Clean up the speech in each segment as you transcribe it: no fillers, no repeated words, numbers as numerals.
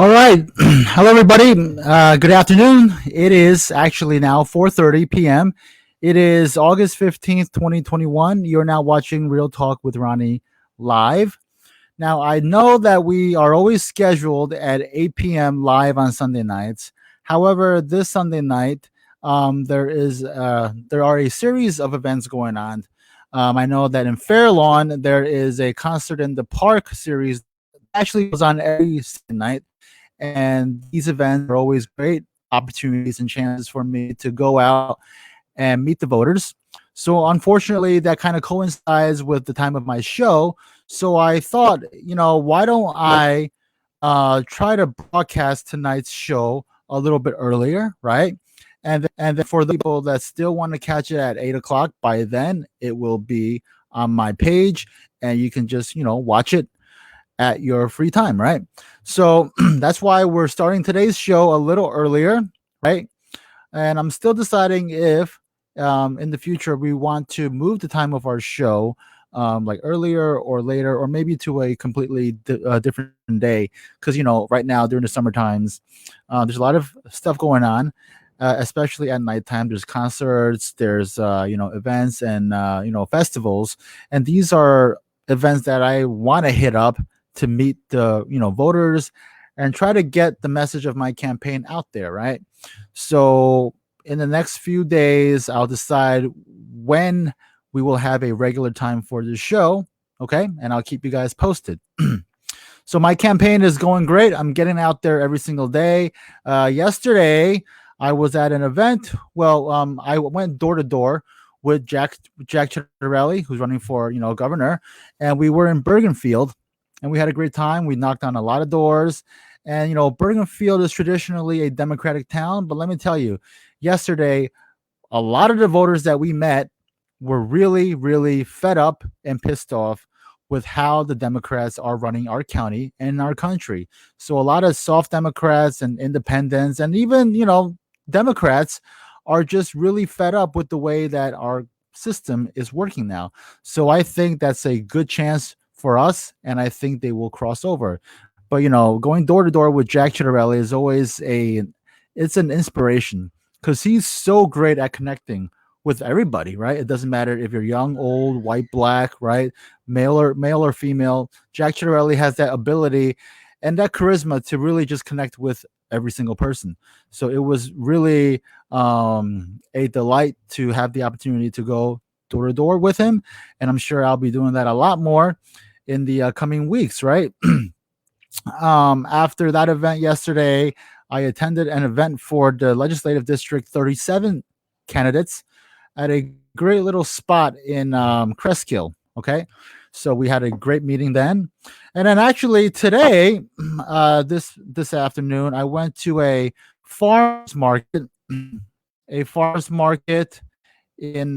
All right. Hello, everybody. Good afternoon. It is actually now 4:30 p.m. It is August 15th, 2021. You're now watching Real Talk with Ronnie live. Now, I know that we are always scheduled at 8 p.m. live on Sunday nights. However, this Sunday night, there are a series of events going on. I know that in Fair Lawn, there is a concert in the Park series that actually goes on every Sunday night, and these events are always great opportunities and chances for me to go out and meet the voters. So unfortunately, that kind of coincides with the time of my show. So I thought, why don't I try to broadcast tonight's show a little bit earlier, right? And then for the people that still want to catch it at 8 o'clock, by then it will be on my page, and you can just watch it at your free time, right? So that's why we're starting today's show a little earlier, right? And I'm still deciding if in the future we want to move the time of our show like earlier or later, or maybe to a completely different day. Because, right now during the summer times, there's a lot of stuff going on. Especially at nighttime, there's concerts, there's events, and festivals, and these are events that I want to hit up to meet the voters and try to get the message of my campaign out there, right? So in the next few days, I'll decide when we will have a regular time for the show, okay? And I'll keep you guys posted. So my campaign is going great. I'm getting out there every single day. Yesterday, I was at an event. Well, I went door to door with Jack Ciattarelli, who's running for governor, and we were in Bergenfield, and we had a great time. We knocked on a lot of doors, and Bergenfield is traditionally a Democratic town, but let me tell you, yesterday, a lot of the voters that we met were really, really fed up and pissed off with how the Democrats are running our county and our country. So a lot of soft Democrats and independents, and even Democrats, are just really fed up with the way that our system is working now. So I think that's a good chance for us, and I think they will cross over. But going door to door with Jack Ciattarelli is always it's an inspiration, because he's so great at connecting with everybody, right? It doesn't matter if you're young, old, white, black, right? Male or female. Jack Ciattarelli has that ability and that charisma to really just connect with every single person. So it was really a delight to have the opportunity to go door to door with him, and I'm sure I'll be doing that a lot more in the coming weeks, right? After that event yesterday, I attended an event for the Legislative District 37 candidates at a great little spot in Creskill. Okay, so we had a great meeting then, and then actually today, this afternoon, I went to a farmers market, a farmers market in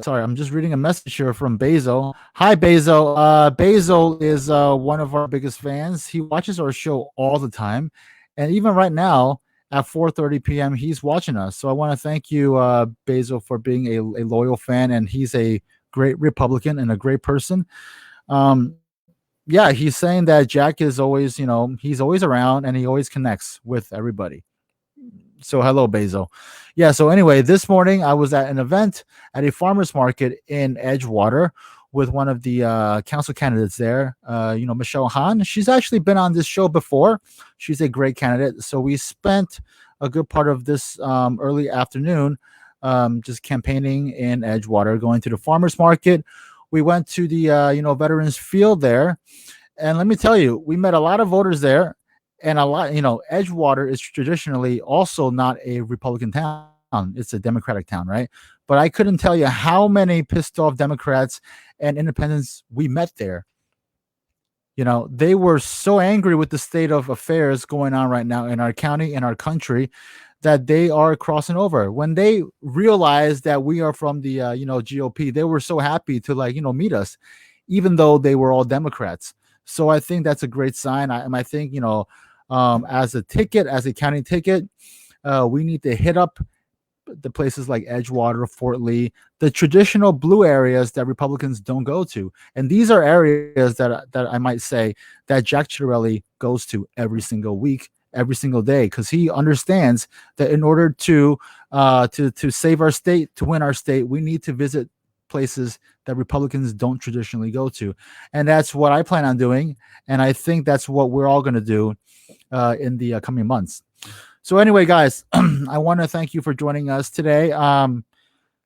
sorry, I'm just reading a message here from Basil. Hi, Basil. Basil is one of our biggest fans. He watches our show all the time, and even right now at 4:30 p.m. he's watching us. So I want to thank you, Basil, for being a loyal fan, and he's a great Republican and a great person. Yeah, he's saying that Jack is always, he's always around and he always connects with everybody. So hello, Basil. Yeah, so anyway, this morning I was at an event at a farmer's market in Edgewater with one of the council candidates there, Michelle Hahn. She's actually been on this show before. She's a great candidate. So we spent a good part of this early afternoon just campaigning in Edgewater, going to the farmer's market. We went to the Veterans Field there, and let me tell you, we met a lot of voters there, and a lot. Edgewater is traditionally also not a Republican town; it's a Democratic town, right? But I couldn't tell you how many pissed off Democrats and independents we met there. They were so angry with the state of affairs going on right now in our county, in our country, that they are crossing over. When they realized that we are from the GOP, they were so happy to meet us, even though they were all Democrats. So I think that's a great sign. I think as a county ticket, we need to hit up the places like Edgewater, Fort Lee, the traditional blue areas that Republicans don't go to. And these are areas that I might say that Jack Chiarelli goes to every single week, every single day, because he understands that in order to save our state, to win our state, we need to visit places that Republicans don't traditionally go to. And that's what I plan on doing. And I think that's what we're all going to do in the coming months. So anyway, guys, I want to thank you for joining us today.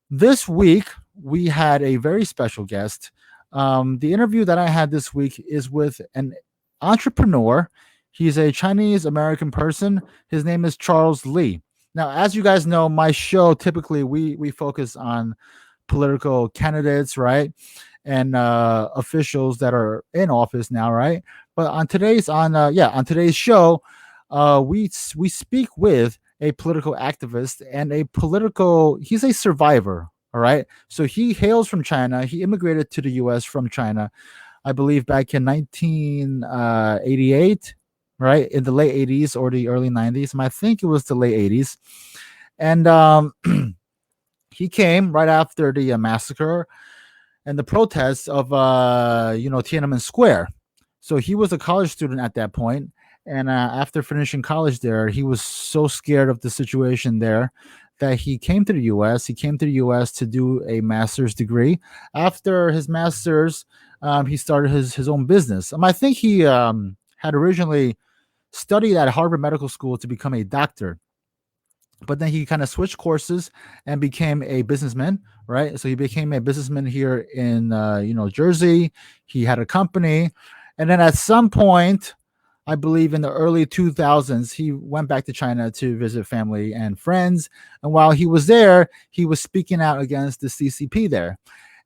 This week we had a very special guest. The interview that I had this week is with an entrepreneur. He's a Chinese American person. His name is Charles Lee. Now, as you guys know, my show typically we focus on political candidates, right, and officials that are in office now, right. But on today's show, we speak with a political activist and he's a survivor. All right. So he hails from China. He immigrated to the US from China, I believe back in 1988, right? In the late 80s or the early 90s. I think it was the late 80s. And he came right after the massacre and the protests of Tiananmen Square. So he was a college student at that point. And after finishing college there, he was so scared of the situation there that he came to the U.S. He came to the U.S. to do a master's degree. After his master's, he started his own business. I think he had originally studied at Harvard Medical School to become a doctor. But then he kind of switched courses and became a businessman, right? So he became a businessman here in Jersey. He had a company. And then at some point, I believe in the early 2000s, he went back to China to visit family and friends. And while he was there, he was speaking out against the CCP there.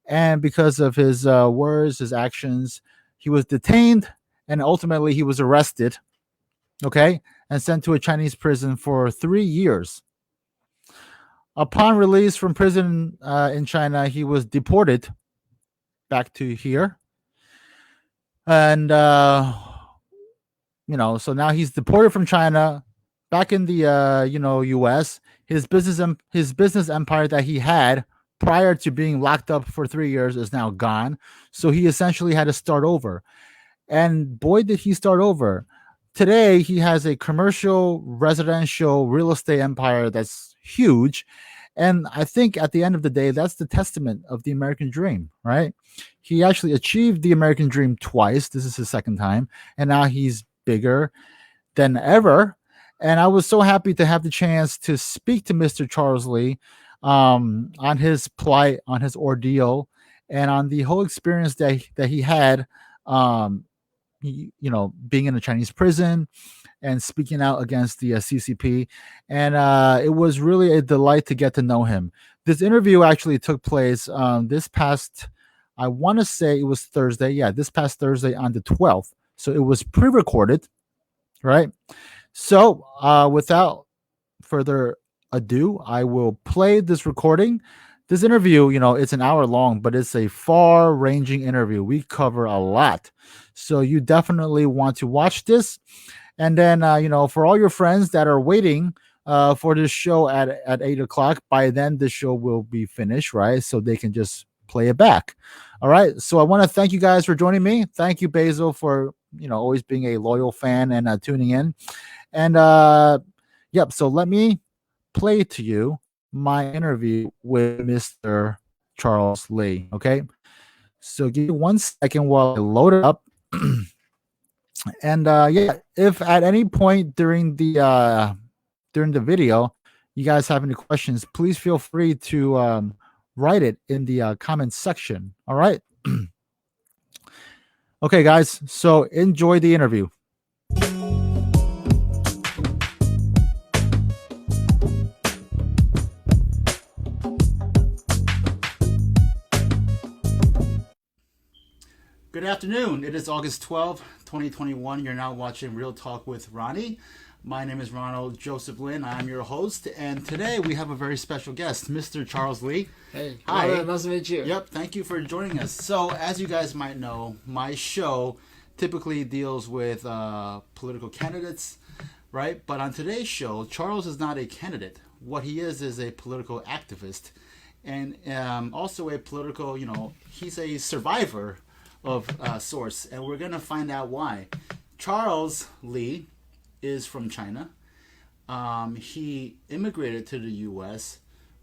And because of his words, his actions, he was detained and ultimately he was arrested, okay, and sent to a Chinese prison for 3 years. Upon release from prison in China, he was deported back to here. And so now he's deported from China, back in the U.S. His business empire that he had prior to being locked up for 3 years is now gone. So he essentially had to start over. And boy, did he start over. Today, he has a commercial, residential, real estate empire that's huge. And I think at the end of the day, that's the testament of the American dream, right? He actually achieved the American dream twice. This is his second time. And now he's bigger than ever. And I was so happy to have the chance to speak to Mr. Charles Lee on his plight, on his ordeal, and on the whole experience that he had, being in a Chinese prison and speaking out against the CCP. And it was really a delight to get to know him. This interview actually took place this past, I want to say it was Thursday. Yeah, this past Thursday on the 12th. So it was pre-recorded, right? So without further ado, I will play this recording. This interview, it's an hour long, but it's a far-ranging interview. We cover a lot. So you definitely want to watch this. And then, for all your friends that are waiting for this show at 8 o'clock, by then the show will be finished, right? So they can just play it back. All right. So I want to thank you guys for joining me. Thank you, Basil, for always being a loyal fan and tuning in. And so let me play to you my interview with Mr. Charles Lee. Okay. So give me 1 second while I load it up. And if at any point during the video you guys have any questions, please feel free to write it in the comments section. All right. Okay, guys. So enjoy the interview. Good afternoon. It is August 12th, 2021. You're now watching Real Talk with Ronnie. My name is Ronald Joseph Lin. I'm your host. And today we have a very special guest, Mr. Charles Lee. Hey. Hi. Nice to meet you. Yep. Thank you for joining us. So as you guys might know, my show typically deals with political candidates, right? But on today's show, Charles is not a candidate. what he is a political activist, and also a political. He's a survivor of sorts, and we're gonna find out why. Charles Lee is from China. He immigrated to the U.S.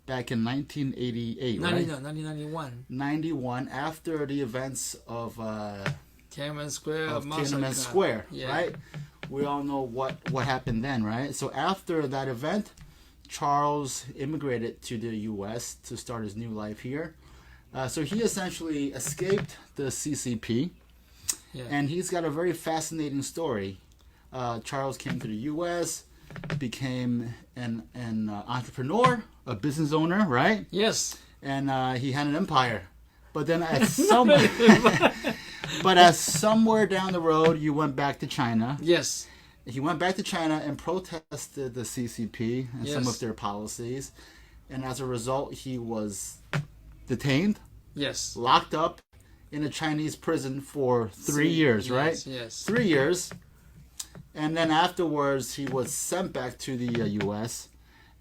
back in 1988, right? 1991. 91, after the events of Tiananmen Square. Tiananmen Square, yeah. right? We all know what happened then, right? So after that event, Charles immigrated to the U.S. to start his new life here. So he essentially escaped the CCP, and he's got a very fascinating story. Charles came to the U.S., became an entrepreneur, a business owner, right? Yes. And he had an empire. But then at somewhere down the road, you went back to China. Yes. He went back to China and protested the CCP and some of their policies. And as a result, he was detained, locked up in a Chinese prison for 3 years, right? Yes. 3 years. And then afterwards, he was sent back to the U.S.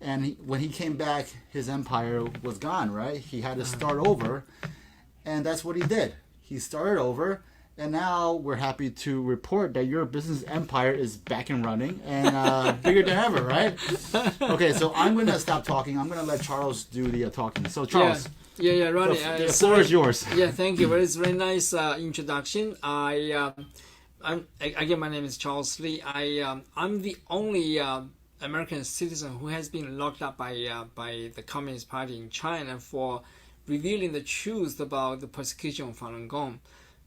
And when he came back, his empire was gone, right? He had to start over. And that's what he did. He started over. And now we're happy to report that your business empire is back and running and bigger than ever, right? Okay, so I'm going to stop talking. I'm going to let Charles do the talking. So, Charles. Yeah, Ronnie. The floor is yours. Yeah, thank you. It's a very nice introduction. Again, my name is Charles Lee. I'm the only American citizen who has been locked up by the Communist Party in China for revealing the truth about the persecution of Falun Gong.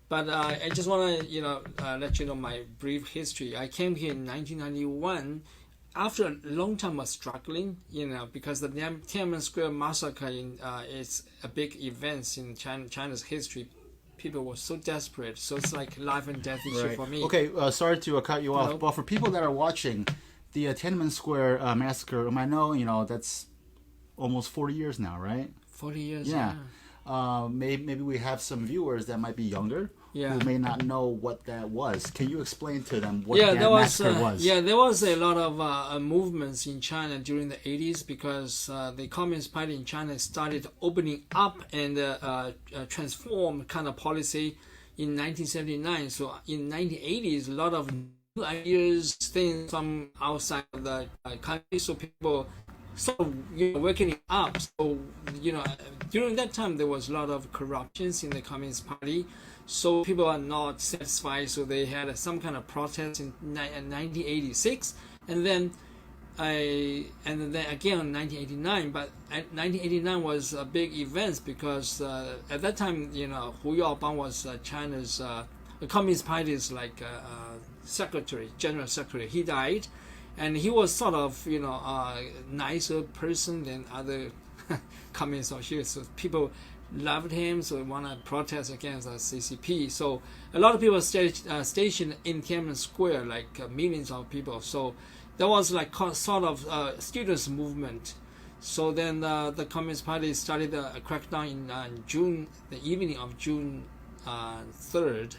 But I just want to let you know my brief history. I came here in 1991 after a long time of struggling, because the Tiananmen Square massacre is a big event in China's history. People were so desperate, so it's like life and death issue for me. Okay, sorry to cut you off, but for people that are watching, the Tiananmen Square massacre, I know, that's almost 40 years now, right? 40 years, yeah. Maybe we have some viewers that might be younger who may not know what that was. Can you explain to them what that massacre was? Yeah, there was a lot of movements in China during the 80s because the Communist Party in China started opening up and transform kind of policy in 1979. So in 1980s, a lot of new ideas, things from outside of the country, so people sort of waking up. So during that time there was a lot of corruptions in the Communist Party, so people are not satisfied, so they had some kind of protest in 1986, and then again in 1989. But 1989 was a big event because at that time Hu Yaobang was China's the Communist Party's general secretary. He died. And he was sort of, a nicer person than other communists or here. So people loved him, so they want to protest against the CCP. So a lot of people stationed in Tiananmen Square, millions of people. So there was sort of students' movement. So then the Communist Party started a crackdown in June, the evening of June 3rd.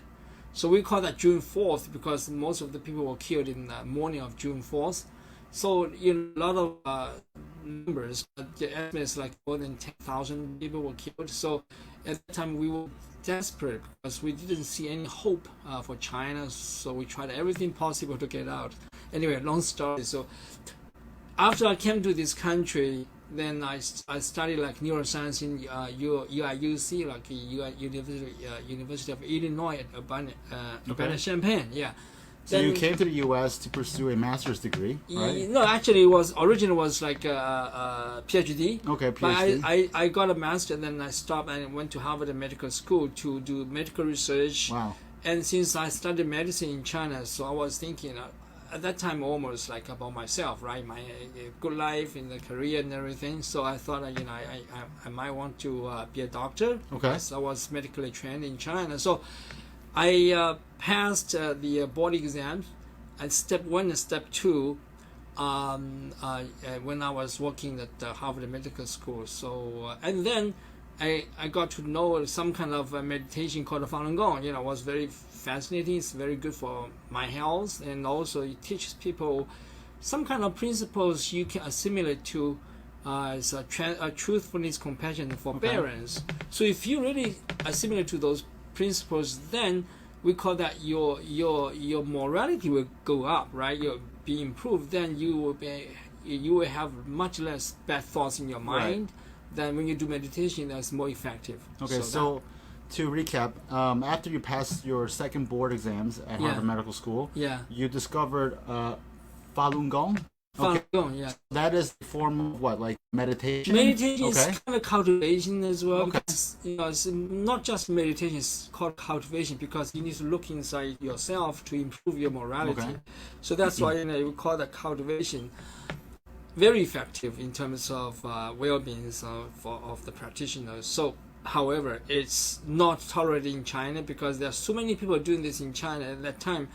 So we call that June 4th because most of the people were killed in the morning of June 4th. So a lot of numbers, the estimate is more than 10,000 people were killed. So at that time we were desperate because we didn't see any hope for China. So we tried everything possible to get out. Anyway, long story. So after I came to this country, then I studied neuroscience in UIUC, University of Illinois at Urbana-Champaign. Yeah. So you came to the U.S. to pursue a master's degree, right? No, actually, originally was a PhD. Okay, PhD. But I got a master, and then I stopped and went to Harvard Medical School to do medical research. Wow. And since I studied medicine in China, so I was thinking at that time almost about myself, right? My good life in the career and everything. So I thought, I might want to be a doctor. Okay. Because I was medically trained in China. So I passed the board exam at step 1 and step 2 when I was working at Harvard Medical School. So and then I got to know some kind of meditation called Falun Gong. It was very fascinating. It's very good for my health, and also it teaches people some kind of principles you can assimilate to is truthfulness, compassion, and forbearance. So if you really assimilate to those principles, then we call that your morality will go up, right? You'll be improved. Then you will have much less bad thoughts in your mind. Then when you do meditation, that's more effective. Okay, so to recap, after you passed your second board exams at Harvard Medical School, you discovered Falun Gong. Falun Gong, yeah. That is a form of what, like meditation? Meditation is kind of cultivation as well. Because, it's not just meditation, it's called cultivation because you need to look inside yourself to improve your morality. So that's why we call that cultivation. Very effective in terms of well-being of the practitioners. So, however, it's not tolerated in China because there are so many people doing this in China. At that time,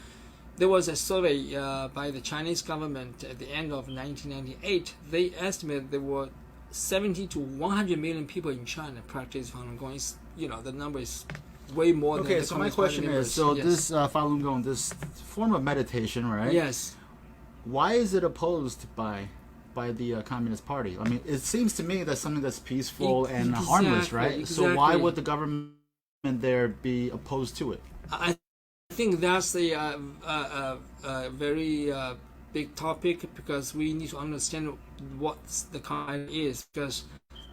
there was a survey by the Chinese government at the end of 1998. They estimated there were 70 to 100 million people in China practice Falun Gong. The number is way more than the so my question is, this Falun Gong, this form of meditation, right? Yes. Why is it opposed by the Communist Party? I mean, it seems to me that's something that's peaceful and harmless, right? Exactly. So why would the government there be opposed to it? I think that's a very big topic because we need to understand what the kind is, because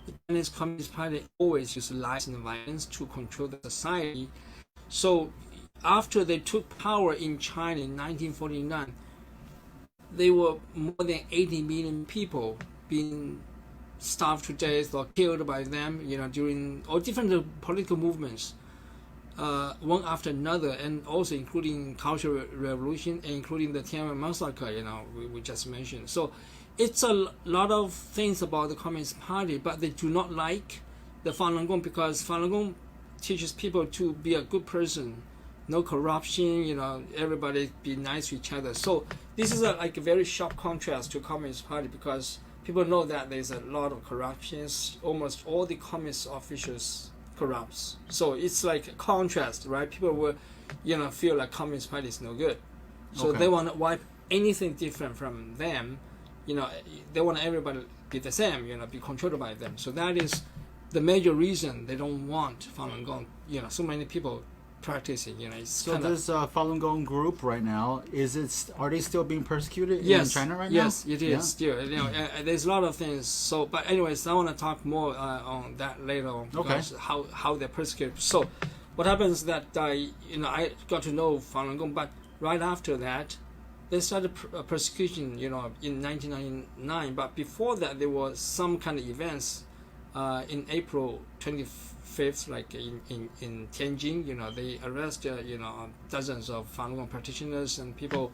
the Chinese Communist Party always used lies and violence to control the society. So after they took power in China in 1949, there were more than 80 million people being starved to death or killed by them, during all different political movements, one after another, and also including Cultural Revolution and including the Tiananmen massacre, we just mentioned. So it's a lot of things about the Communist Party, but they do not like the Falun Gong because Falun Gong teaches people to be a good person, no corruption, everybody be nice to each other. So this is a very sharp contrast to Communist Party because people know that there's a lot of corruptions. Almost all the communist officials corrupts. So it's like a contrast, right? People will, feel like Communist Party is no good. So they want to wipe anything different from them. They want everybody to be the same, be controlled by them. So that is the major reason they don't want Falun Gong. So many people practicing. So this Falun Gong group right now, are they still being persecuted in China right now? Yes, it is still. There's a lot of things. So, but anyways, I want to talk more on that later on. Because how they're persecuted. So, what happens is that I got to know Falun Gong, but right after that, they started persecution. In 1999. But before that, there was some kind of events in April 25th, like in Tianjin, they arrested dozens of Falun Gong practitioners, and people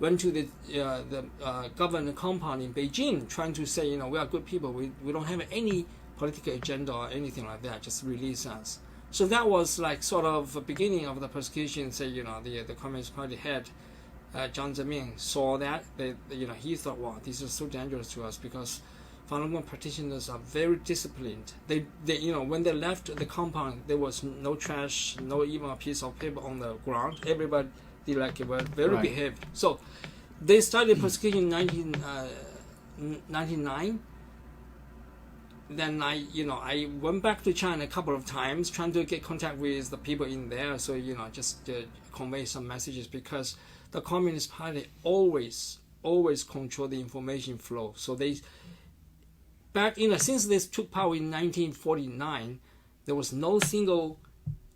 went to the government compound in Beijing trying to say, we are good people, we don't have any political agenda or anything like that, just release us. So that was like sort of the beginning of the persecution. Say, the Communist Party head Jiang Zemin saw that, he thought, wow, this is so dangerous to us because Falun Gong practitioners are very disciplined. They when they left the compound, there was no trash, no even a piece of paper on the ground. Everybody were very behaved. So they started persecution in 1999. Then I went back to China a couple of times trying to get contact with the people in there. So just convey some messages because the Communist Party always control the information flow. So they since they took power in 1949, there was no single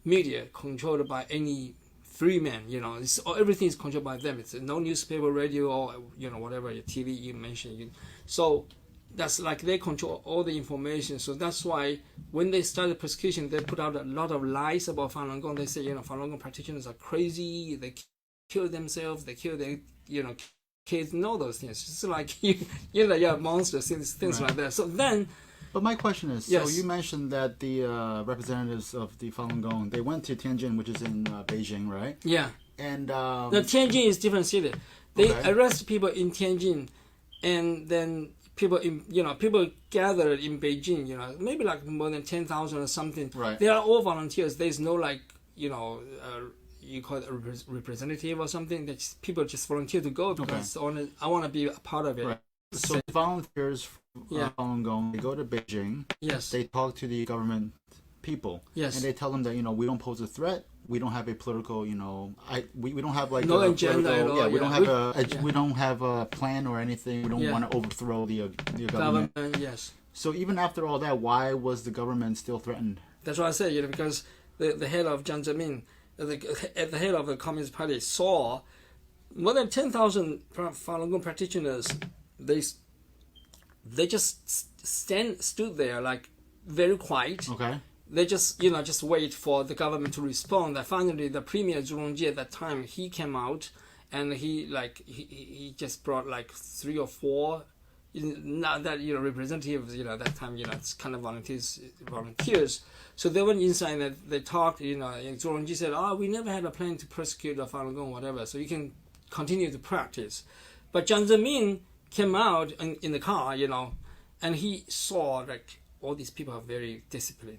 media controlled by any free man. Everything is controlled by them. It's no newspaper, radio, or whatever TV you mentioned. So that's like they control all the information. So that's why when they started persecution, they put out a lot of lies about Falun Gong. They say Falun Gong practitioners are crazy. They kill themselves. They kill their kids, know those things. It's like you're monsters, things like that. So then, but my question is, so you mentioned that the representatives of the Falun Gong, they went to Tianjin, which is in Beijing, right? Yeah. And the Tianjin is different city. They arrest people in Tianjin, and then people people gathered in Beijing. Maybe like more than 10,000 or something. Right. They are all volunteers. There's no you call it a representative or something. That people just volunteer to go because I want to be a part of it. Right. So volunteers from Falun Gong, they go to Beijing. Yes. They talk to the government people. Yes. And they tell them that, we don't pose a threat. We don't have a political, we don't have like no a agenda at all. Yeah, we don't have we don't have a plan or anything. We don't want to overthrow the government. Yes. So even after all that, why was the government still threatened? That's what I said. Because the head of Jiang Zemin, at the head of the Communist Party, saw more than 10,000 Falun Gong practitioners. They just stood there like very quiet. Okay. They just wait for the government to respond. And finally, the premier Zhu Rongji at that time, he came out, and he just brought like 3 or 4, not that representatives. At that time, it's kind of volunteers. So they went inside and they talked. And Zhu Rongji said, we never had a plan to persecute the Falun Gong, whatever. So you can continue to practice. But Jiang Zemin came out in the car, and he saw like all these people are very disciplined,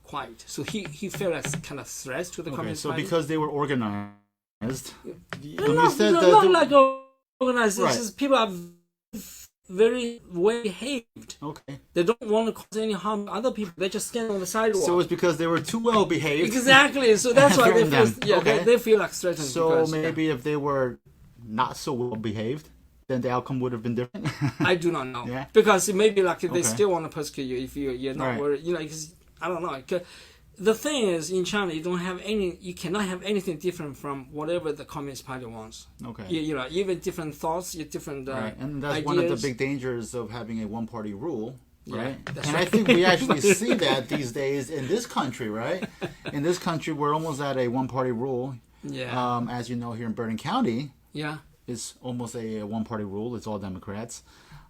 quiet. So he felt as kind of threats to the Communist Party. So because they were organized, not like organized. Right. It's just people are very well behaved. Okay. They don't want to cause any harm to other people. They just stand on the sidewalk. So it's because they were too well behaved. Exactly. So that's why they feel. They feel like threatened. So maybe if they were not so well behaved, then the outcome would have been different. I do not know. Yeah? Because it may be like they still want to persecute you if you're not worried. Because I don't know. The thing is, in China, you cannot have anything different from whatever the Communist Party wants. Okay. Even different thoughts, different and that's ideas. one of the big dangers of having a one-party rule. Right, and right. I think we actually see that these days in this country, right? In this country, we're almost at a one-party rule. Yeah. As you know, here in Bergen County. Yeah. It's almost a one-party rule. It's all Democrats.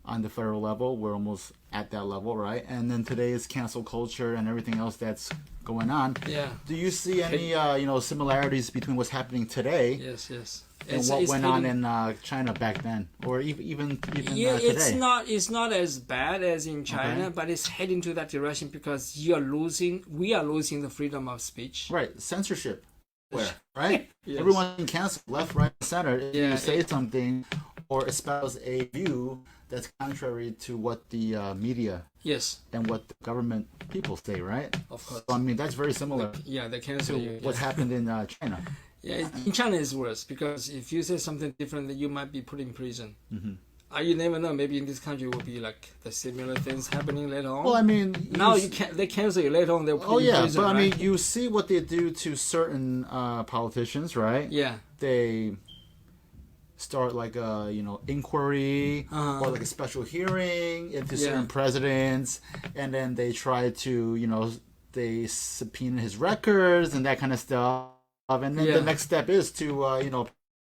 On the federal level, we're almost at that level, right? And then today is cancel culture and everything else that's going on. Yeah. Do you see any, similarities between what's happening today? Yes. And what went on in China back then, or even today? It's not as bad as in China, but it's heading to that direction because we are losing the freedom of speech. Right, censorship. Right? Yes. Everyone can cancel left, right, center if you say something or espouse a view that's contrary to what the media and what the government people say, right? Of course. So, that's very similar they cancel to what happened in China. Yeah, in China it's worse because if you say something different, then you might be put in prison. Mm-hmm. You never know. Maybe in this country will be like the similar things happening later on. Well, now they cancel you later on. They'll put you in prison. But right? you see what they do to certain politicians, right? Yeah. They start like a inquiry or like a special hearing into certain presidents, and then they try to they subpoena his records and that kind of stuff, and then the next step is to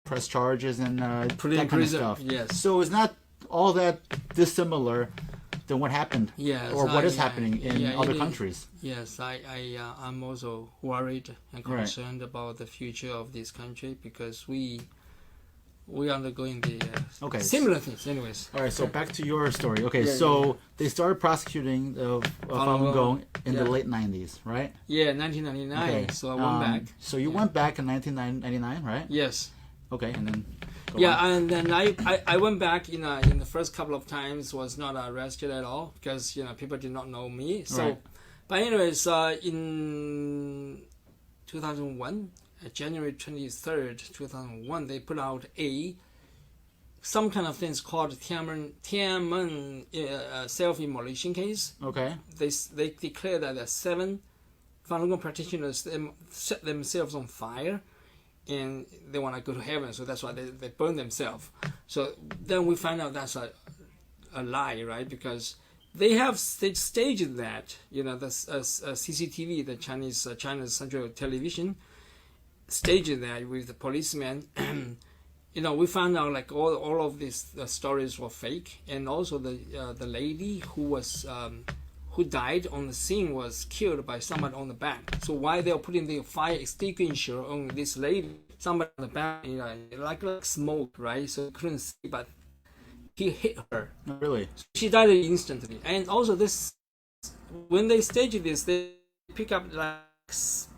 press charges and put that in kind of prison. stuff. Yes. So it's not all that dissimilar than what happened or what is happening in other countries. Yes, I'm also worried and concerned about the future of this country because we undergoing the similar things anyways. All right, so back to your story. Okay, they started prosecuting the Falun Gong in the late 90s, right? Yeah, 1999. Okay. So I went back. So you went back in 1999, right? Yes. Okay, and then and then I went back in the first couple of times, was not arrested at all because people did not know me. So but anyways, in 2001, January 23rd, 2001, they put out some kind of things called Tianmen self-immolation case. Okay. They declared that 7 Falun Gong practitioners set themselves on fire, and they want to go to heaven, so that's why they burn themselves. So then we find out that's a lie, right? Because they staged that, the CCTV, the China's Central Television, staged that with the policemen. We found out like all of these stories were fake, and also the lady who died on the scene was killed by someone on the back. So why they are putting the fire extinguisher on this lady, somebody on the back, like smoke, right? So couldn't see, but he hit her. Really? She died instantly. And also when they stage this, they pick up like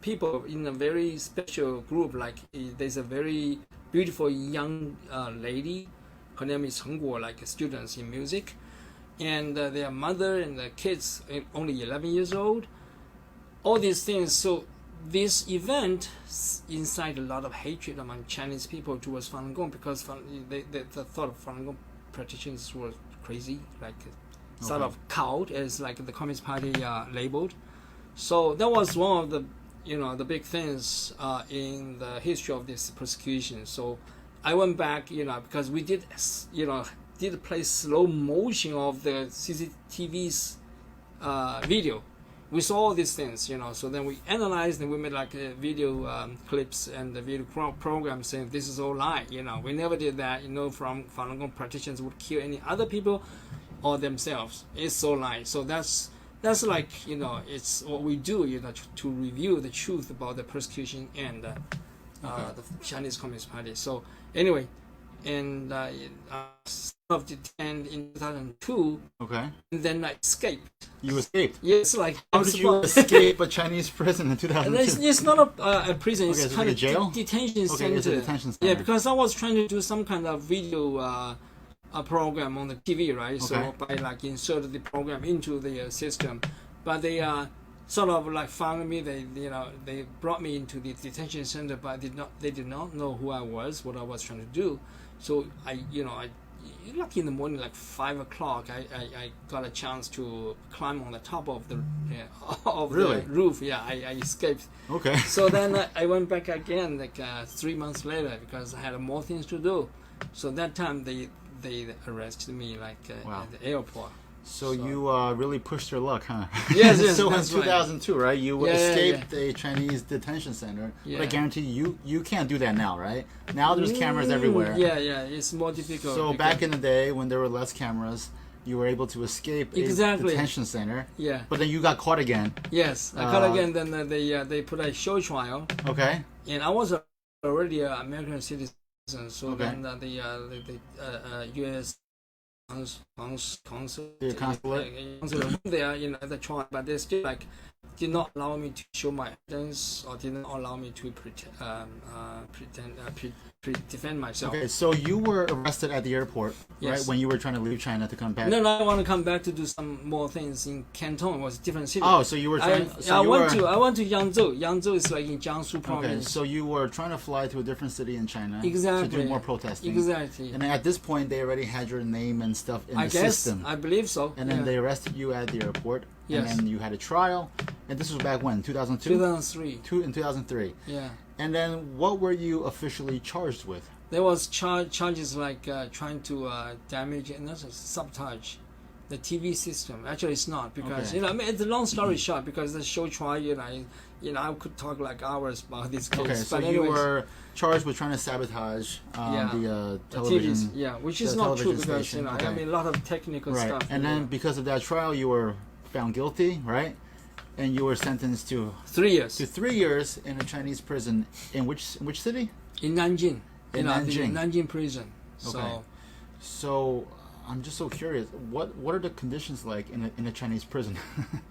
people in a very special group. Like there's a very beautiful young lady her name is Cheng Guo, like students in music, and their mother and the kids only 11 years old. All these things. So this event incited a lot of hatred among Chinese people towards Falun Gong because they thought of Falun Gong practitioners were crazy, like sort of cult, as like the Communist Party labeled. So that was one of the the big things in the history of this persecution. So I went back, because we did play slow motion of the CCTV's video. We saw all these things, so then we analyzed and we made like video clips and the video program saying this is all lie, we never did that, from Falun Gong practitioners would kill any other people or themselves. It's all lie. So that's like, it's what we do, to review the truth about the persecution and the Chinese Communist Party. So anyway, and of detained in 2002. Okay. And then I escaped. You escaped? Yes, like how did you escape a Chinese prison in 2002? It's not a prison. It's kind like of a jail? Detention center. Okay, it's a detention center. Yeah, because I was trying to do some kind of video a program on the TV, right? Okay. So by like insert the program into the system, but they sort of like found me. They brought me into the detention center, but they did not know who I was, what I was trying to do. So I lucky in the morning, like 5 o'clock, I got a chance to climb on the top of the the roof. Yeah, I escaped. Okay. So then I went back again, like 3 months later, because I had more things to do. So that time they arrested me like at the airport. So you really pushed your luck, huh? Yes, so in that's 2002, right? You escaped a Chinese detention center. Yeah. But I guarantee you can't do that now, right? Now there's cameras everywhere. Yeah, it's more difficult. So back in the day when there were less cameras, you were able to escape a detention center. Yeah. But then you got caught again. Yes, I caught again. Then they put a show trial. Okay. And I was already an American citizen, so then the U.S. consulate there at the trial, but they still like did not allow me to show my evidence or did not allow me to defend myself. Okay, so you were arrested at the airport, right? When you were trying to leave China to come back. No, I want to come back to do some more things in Canton. It was a different city. Oh, so you were trying. I went to Yangzhou. Yangzhou is like in Jiangsu province. Okay, so you were trying to fly to a different city in China to do more protesting. Exactly. And at this point, they already had your name and stuff in the system. I believe so. And then they arrested you at the airport. Yes. And then you had a trial. And this was back when? 2002? 2003. In 2003. Yeah. And then what were you officially charged with? There was charges like trying to damage and also sabotage the TV system. Actually, it's not because it's a long story short. Because the show trial, I could talk like hours about this case. Okay, so anyways, you were charged with trying to sabotage the television. TVs, which is not true because a lot of technical stuff. And then because of that trial, you were found guilty, right? And you were sentenced to 3 years. To 3 years in a Chinese prison in which city? In Nanjing. In Nanjing. The Nanjing prison. Okay. So I'm just so curious. What are the conditions like in a Chinese prison?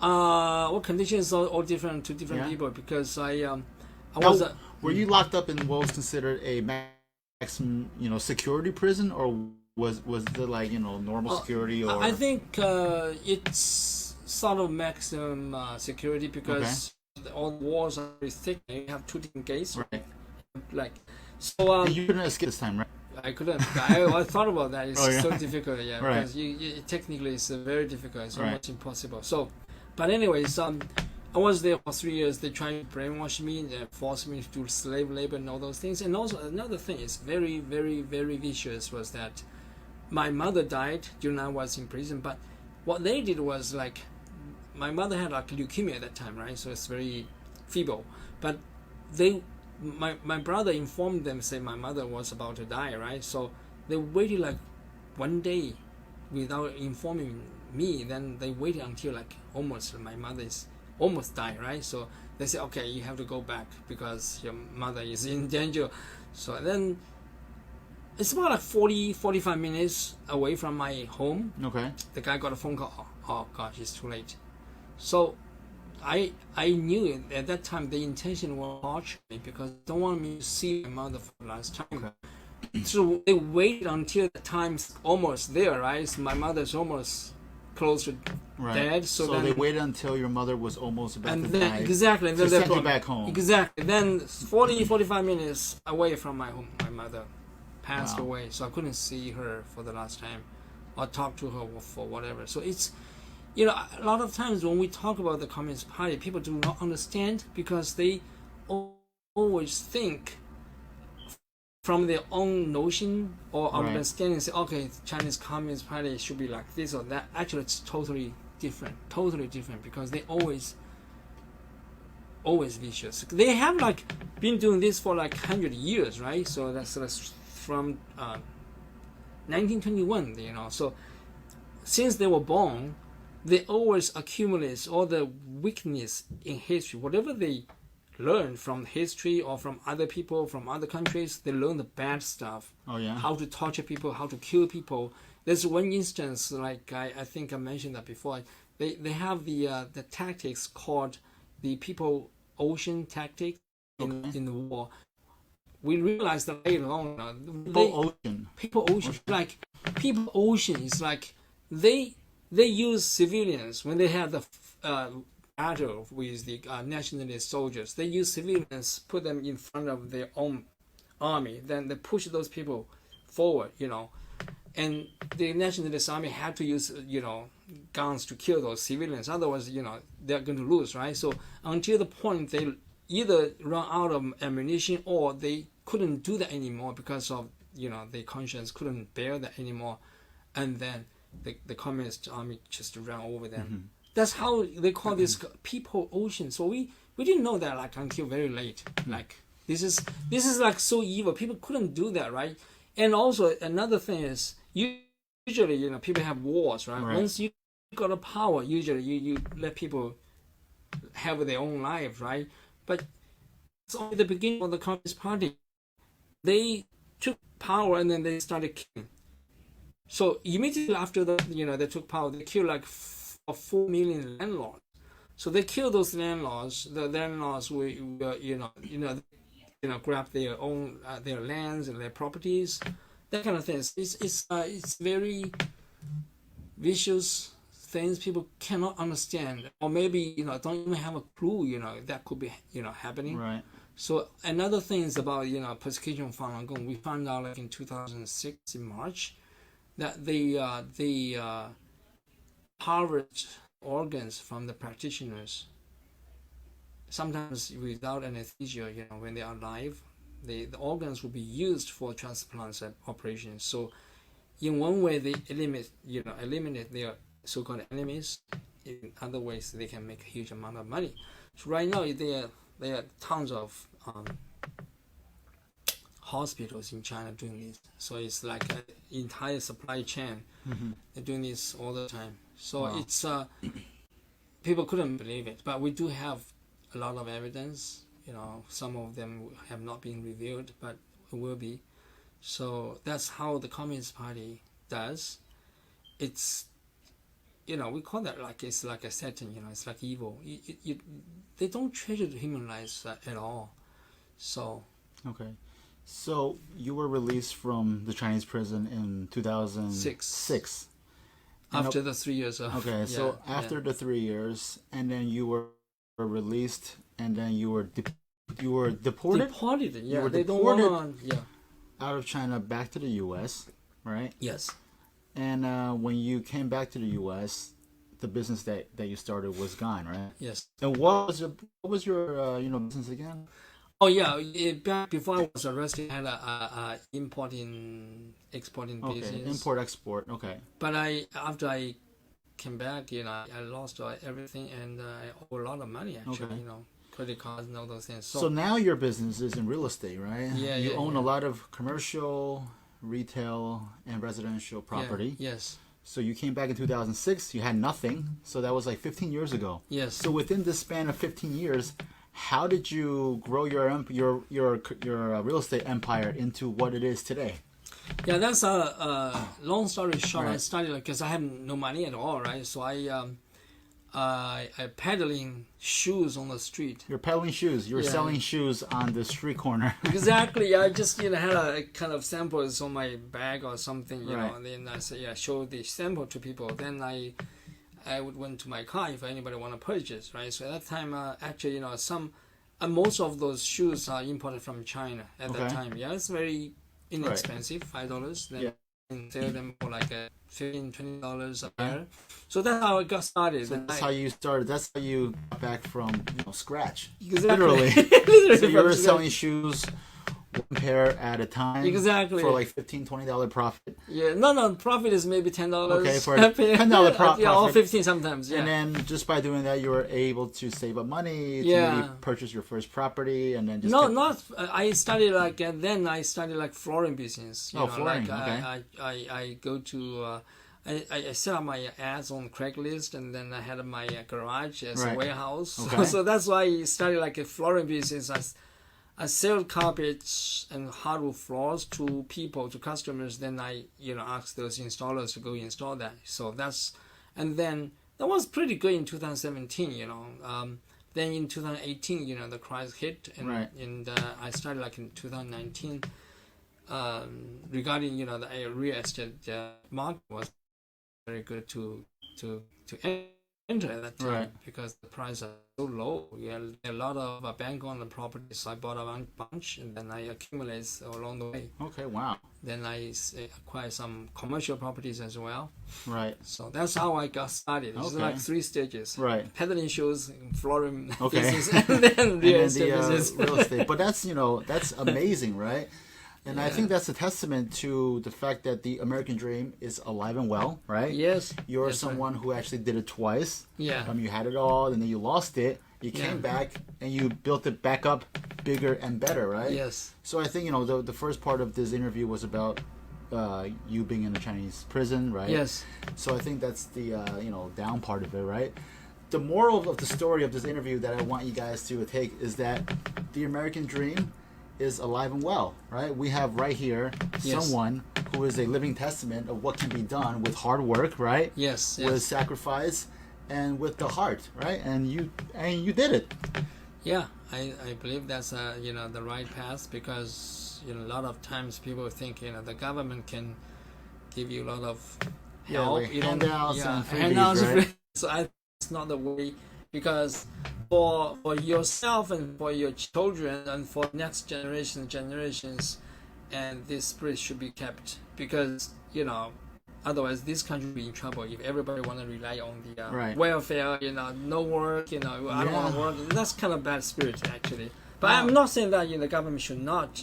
Well, conditions are all different to different people because I was. Were you locked up in what was considered a maximum security prison, or was the like normal security? Or I think it's sort of maximum security because all the walls are very thick. You have 2 different gates. Right. Like so. You couldn't escape this time, right? I couldn't. I thought about that. It's so difficult, right. because technically it's very difficult. It's almost impossible. So, but anyways, I was there for 3 years. They tried to brainwash me, they forced me to do slave labor and all those things. And also another thing is very, very, very vicious was that my mother died during I was in prison. But what they did was like, my mother had like leukemia at that time, right? So it's very feeble. But my brother informed them, say my mother was about to die, right? So they waited like 1 day without informing me. Then they waited until like almost my mother is almost died, right? So they said, okay, you have to go back because your mother is in danger. So then it's about like 45 minutes away from my home. Okay. The guy got a phone call. Oh gosh, it's too late. So I knew at that time the intention was to torture me because they don't want me to see my mother for the last time. Okay. So they waited until the time's almost there, right? So my mother's almost close to dead. So then they waited until your mother was almost about and to then die. exactly, and then To they send you brought back home. Exactly. Then 45 minutes away from my home, my mother passed Wow. away. So I couldn't see her for the last time, or talk to her for whatever. So it's, a lot of times when we talk about the Communist Party, people do not understand because they always think from their own notion or Right. understanding, say, okay, Chinese Communist Party should be like this or that. Actually, it's totally different because they always vicious. They have been doing this for 100 years, right? So that's from 1921, So since they were born, they always accumulate all the weakness in history. Whatever they learn from history or from other people from other countries, they learn the bad stuff. Oh yeah. How to torture people, how to kill people. There's one instance, I think I mentioned that before. They have the tactics called the people ocean tactic in the war. We realized that later on. People ocean is like they use civilians when they have the battle with the nationalist soldiers. They use civilians, put them in front of their own army. Then they push those people forward, and the nationalist army had to use guns to kill those civilians. Otherwise, they're going to lose, right? So until the point they either run out of ammunition or they couldn't do that anymore because of their conscience couldn't bear that anymore, and then the communist army just ran over them. Mm-hmm. That's how they call this people ocean. So we didn't know that until very late. This is so evil. People couldn't do that, right? And also another thing is usually people have wars, right? Once you got a power, usually you let people have their own lives, right? But it's only the beginning of the Communist Party. They took power and then they started killing. So immediately after they took power, they killed 4 million landlords. So they killed those landlords. The landlords will grab their own their lands and their properties, that kind of things. It's very vicious things people cannot understand, or maybe don't even have a clue that could be happening. Right. So another thing is about persecution of Falun Gong. We found out in 2006 in March that they harvest organs from the practitioners, sometimes without anesthesia. When they are alive, the organs will be used for transplants operations. So in one way they eliminate their so-called enemies. In other ways they can make a huge amount of money. So right now there are tons of hospitals in China doing this. So it's like an entire supply chain. Mm-hmm. They're doing this all the time. So wow. It's people couldn't believe it, but we do have a lot of evidence. Some of them have not been revealed, but it will be. So that's how the Communist Party does. It's we call that it's like a Satan. It's like evil. They don't treasure the human lives at all. So okay. So you were released from the Chinese prison in 2006. After the 3 years. Okay, so after the 3 years, and then you were released, and then you were deported. Deported, yeah. You were deported out of China back to the U.S., right? Yes. And when you came back to the U.S., the business that you started was gone, right? Yes. And what was your business again? Oh yeah, back before I was arrested, I had a exporting business. Import export. Okay. But after I came back, I lost everything, and I owe a lot of money actually. Okay. Credit cards and all those things. So now your business is in real estate, right? Yeah. You own a lot of commercial, retail, and residential property. Yeah, yes. So you came back in 2006. You had nothing. So that was 15 years ago. Yes. So within this span of 15 years. How did you grow your real estate empire into what it is today? Yeah, that's a long story short. Right. I started because I had no money at all, right? So I peddling shoes on the street. You're peddling shoes. You're selling shoes on the street corner. Exactly. I just had a kind of samples on my bag or something, you Right. know. And then I say, show the sample to people. Then I would went to my car if anybody want to purchase, right? So at that time, actually, some most of those shoes are imported from China at that time. Yeah, it's very inexpensive, $5. Then sell them for like $15, $20 a pair. So that's how it got started. So that's how you started. That's how you got back from scratch. Exactly. Literally. Literally So you were from selling shoes one pair at a time. Exactly. For like $15, $20 profit. Yeah, no, profit is maybe $10. Okay, for a $10 profit. Yeah, or 15 sometimes. Yeah. And then just by doing that, you were able to save up money to maybe purchase your first property, and then just I started then I started like flooring business. Flooring. I go to. I set up my ads on Craigslist, and then I had my garage as a warehouse. Okay. So that's why I started like a flooring business. I sell carpets and hardwood floors to people, to customers. Then I, ask those installers to go install that. So and then that was pretty good in 2017. Then in 2018, the crisis hit, and I started like in 2019. Regarding the real estate market was very good to enter at that time because the price are so low. A lot of bank on the properties. I bought a bunch, and then I accumulate along the way. Okay, wow. Then I acquired some commercial properties as well. Right. So that's how I got started. It's like 3 stages. Right. Peddling shoes, flooring business, and then real estate business. Real estate. But that's that's amazing, right? And I think that's a testament to the fact that the American dream is alive and well, right? Yes. You're someone who actually did it twice. Yeah. You had it all, and then you lost it. You came back, and you built it back up bigger and better, right? Yes. So I think, the first part of this interview was about you being in a Chinese prison, right? Yes. So I think that's the, down part of it, right? The moral of the story of this interview that I want you guys to take is that the American dream is alive and well, right? We have right here someone who is a living testament of what can be done with hard work, right? Yes. With sacrifice and with the heart, right? And you did it. Yeah, I believe that's the right path, because a lot of times people think the government can give you a lot of help, like handouts and freebies, handouts, right? So it's not the way, because for yourself and for your children and for next generations, and this spirit should be kept, because otherwise this country will be in trouble if everybody want to rely on the welfare, no work, I don't want to work. That's kind of bad spirit actually. But I'm not saying that the government should not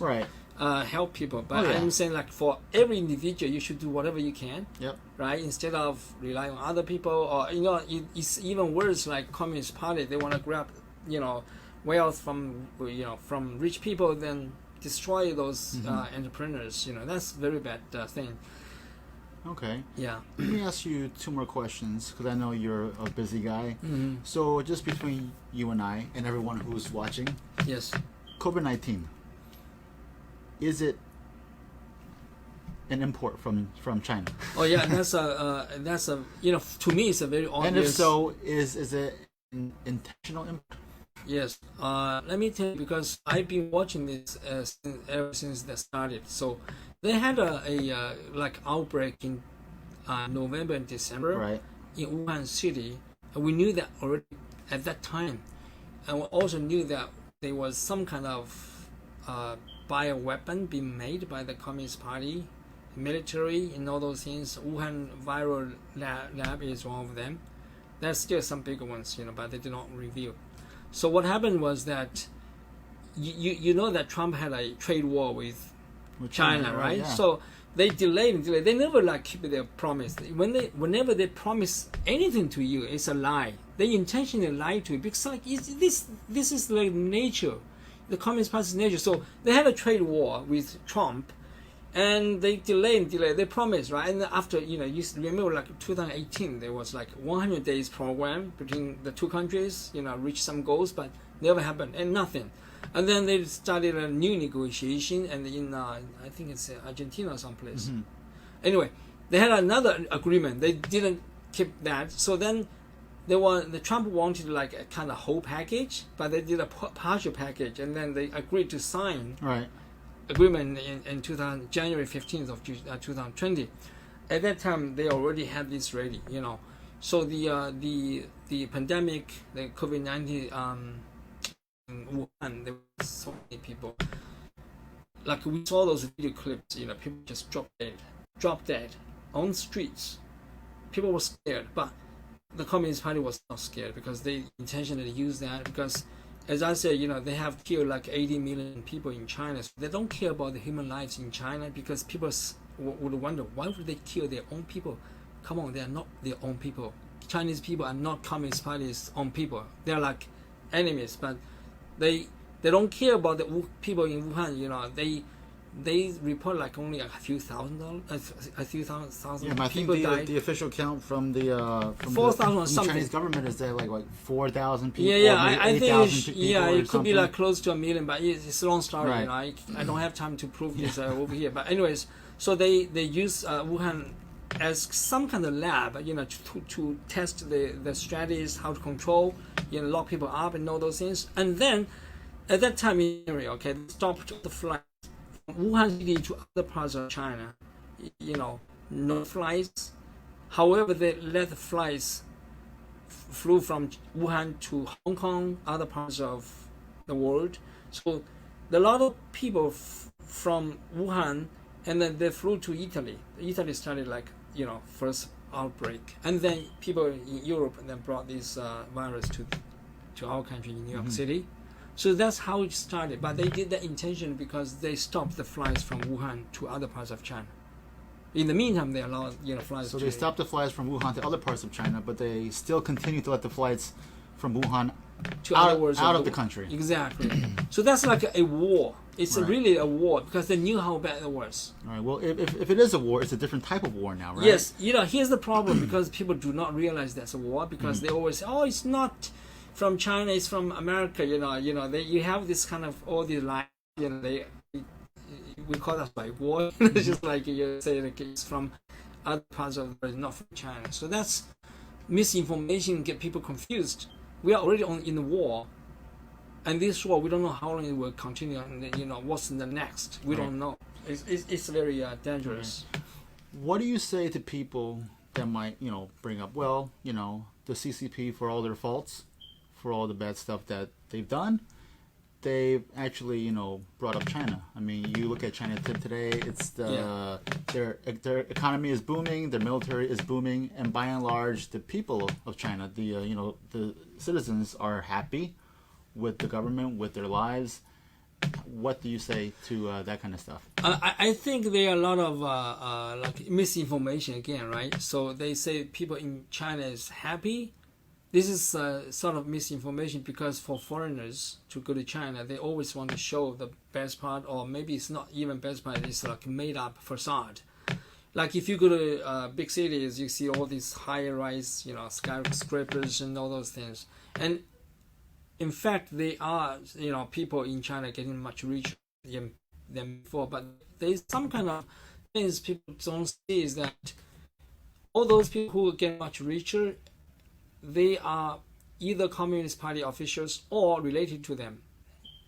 help people, but I'm saying like for every individual you should do whatever you can. Yep. Right, instead of relying on other people, or it's even worse. Like Communist Party, they want to grab wealth from from rich people, then destroy those entrepreneurs. That's very bad thing. Okay. Yeah. Let me ask you 2 more questions, because I know you're a busy guy. Mm-hmm. So just between you and I and everyone who's watching, Yes. COVID-19, is it an import from China? Oh yeah, that's a to me it's a very obvious. And if so, is it an intentional import? Yes. Let me tell you, because I've been watching this ever since they started. So they had a like outbreak in November and December in Wuhan City. And we knew that already at that time, and we also knew that there was some kind of bioweapon being made by the Communist Party, military, and all those things. Wuhan viral lab is one of them. There's still some bigger ones, but they did not reveal. So what happened was that you know that Trump had a trade war with China, right? Yeah. So they delayed. They never keep their promise. Whenever they promise anything to you, it's a lie. They intentionally lie to you, because this is like nature, the Communist Party's nature. So they had a trade war with Trump, and they delayed. They promised, right? And after you remember 2018, there was 100 days program between the 2 countries. Reach some goals, but never happened, and nothing. And then they started a new negotiation, and in I think it's Argentina or someplace. Mm-hmm. Anyway, they had another agreement. They didn't keep that. So then the Trump wanted like a kind of whole package, but they did a partial package, and then they agreed to sign agreement in January 15th of 2020. At that time, they already had this ready, So the pandemic, the COVID-19 in Wuhan, there were so many people. Like we saw those video clips, people just drop dead on the streets. People were scared, but the Communist Party was not scared because they intentionally used that because, as I said, they have killed like 80 million people in China. So they don't care about the human lives in China because people would wonder, why would they kill their own people? Come on, they are not their own people. Chinese people are not Communist Party's own people. They are like enemies, but they don't care about the people in Wuhan. They report like only a few thousand people died. The official count from the 4,000 or something. Chinese government is that like 4,000 people. I think it could be like something. close to 1 million, but it's a long story. Right. I don't have time to prove this over here. But anyways, so they use Wuhan as some kind of lab, to test the strategies, how to control, lock people up and all those things. And then at that time in area, they stopped the flight from Wuhan City to other parts of China. No flights. However, they let the flights flew from Wuhan to Hong Kong, other parts of the world. So a lot of people from Wuhan, and then they flew to Italy. Italy started like first outbreak, and then people in Europe then brought this virus to our country in New York City. So that's how it started. But they did that intentionally because they stopped the flights from Wuhan to other parts of China. In the meantime, they allowed flights. So they stopped the flights from Wuhan to other parts of China, but they still continue to let the flights from Wuhan to out of the country. Exactly. So that's like a war. It's really a war because they knew how bad it was. All right. Well, if it is a war, it's a different type of war now, right? Yes. Here's the problem because people do not realize that's a war because they always say, oh, it's not from China, it's from America. You have this kind of all these lies. We call that like war. It's just like you say like it's from other parts of the world, not from China. So that's misinformation, get people confused. We are already in the war, and this war we don't know how long it will continue. And what's in the next? We don't know. It's very dangerous. Right. What do you say to people that might bring up the CCP for all their faults, for all the bad stuff that they've done? They've actually brought up China. I mean, you look at China today. It's their economy is booming, their military is booming, and by and large, the people of China, the citizens are happy with the government, with their lives. What do you say to that kind of stuff? I think there are a lot of like misinformation again, right? So they say people in China is happy. This is sort of misinformation because for foreigners to go to China, they always want to show the best part, or maybe it's not even best part, it's like made up facade. Like if you go to big cities, you see all these high-rise, skyscrapers and all those things. And in fact, they are, people in China getting much richer than before. But there's some kind of things people don't see is that all those people who get much richer, they are either Communist Party officials or related to them,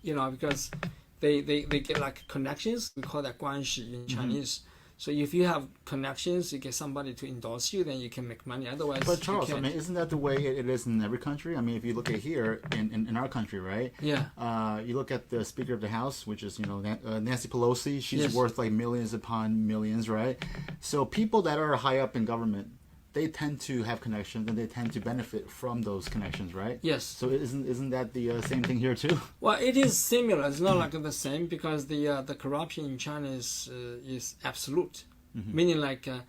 because they get like connections. We call that 关系 in Chinese. So if you have connections, you get somebody to endorse you, then you can make money. Otherwise, but Charles, isn't that the way it is in every country? I mean, if you look at here in our country, right? Yeah. You look at the Speaker of the House, which is Nancy Pelosi. She's Yes. worth like millions upon millions, right? So people that are high up in government, they tend to have connections and they tend to benefit from those connections, right? Yes. So isn't that the same thing here too? Well, it is similar. It's not like the same because the corruption in China is absolute, meaning like a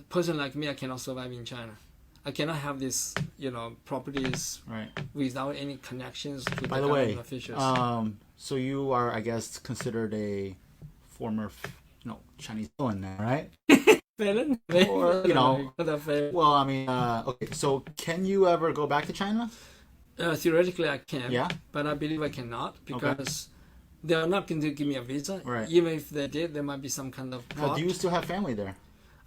person like me, I cannot survive in China. I cannot have this, properties without any connections to By the the way, government officials. so you are, I guess, considered a former, Chinese villain now, right? Felon? Or, Well, I mean, okay, so can you ever go back to China? theoretically, I can. Yeah. But I believe I cannot because they are not going to give me a visa. Right. Even if they did, there might be some kind of Now, plot. do you still have family there?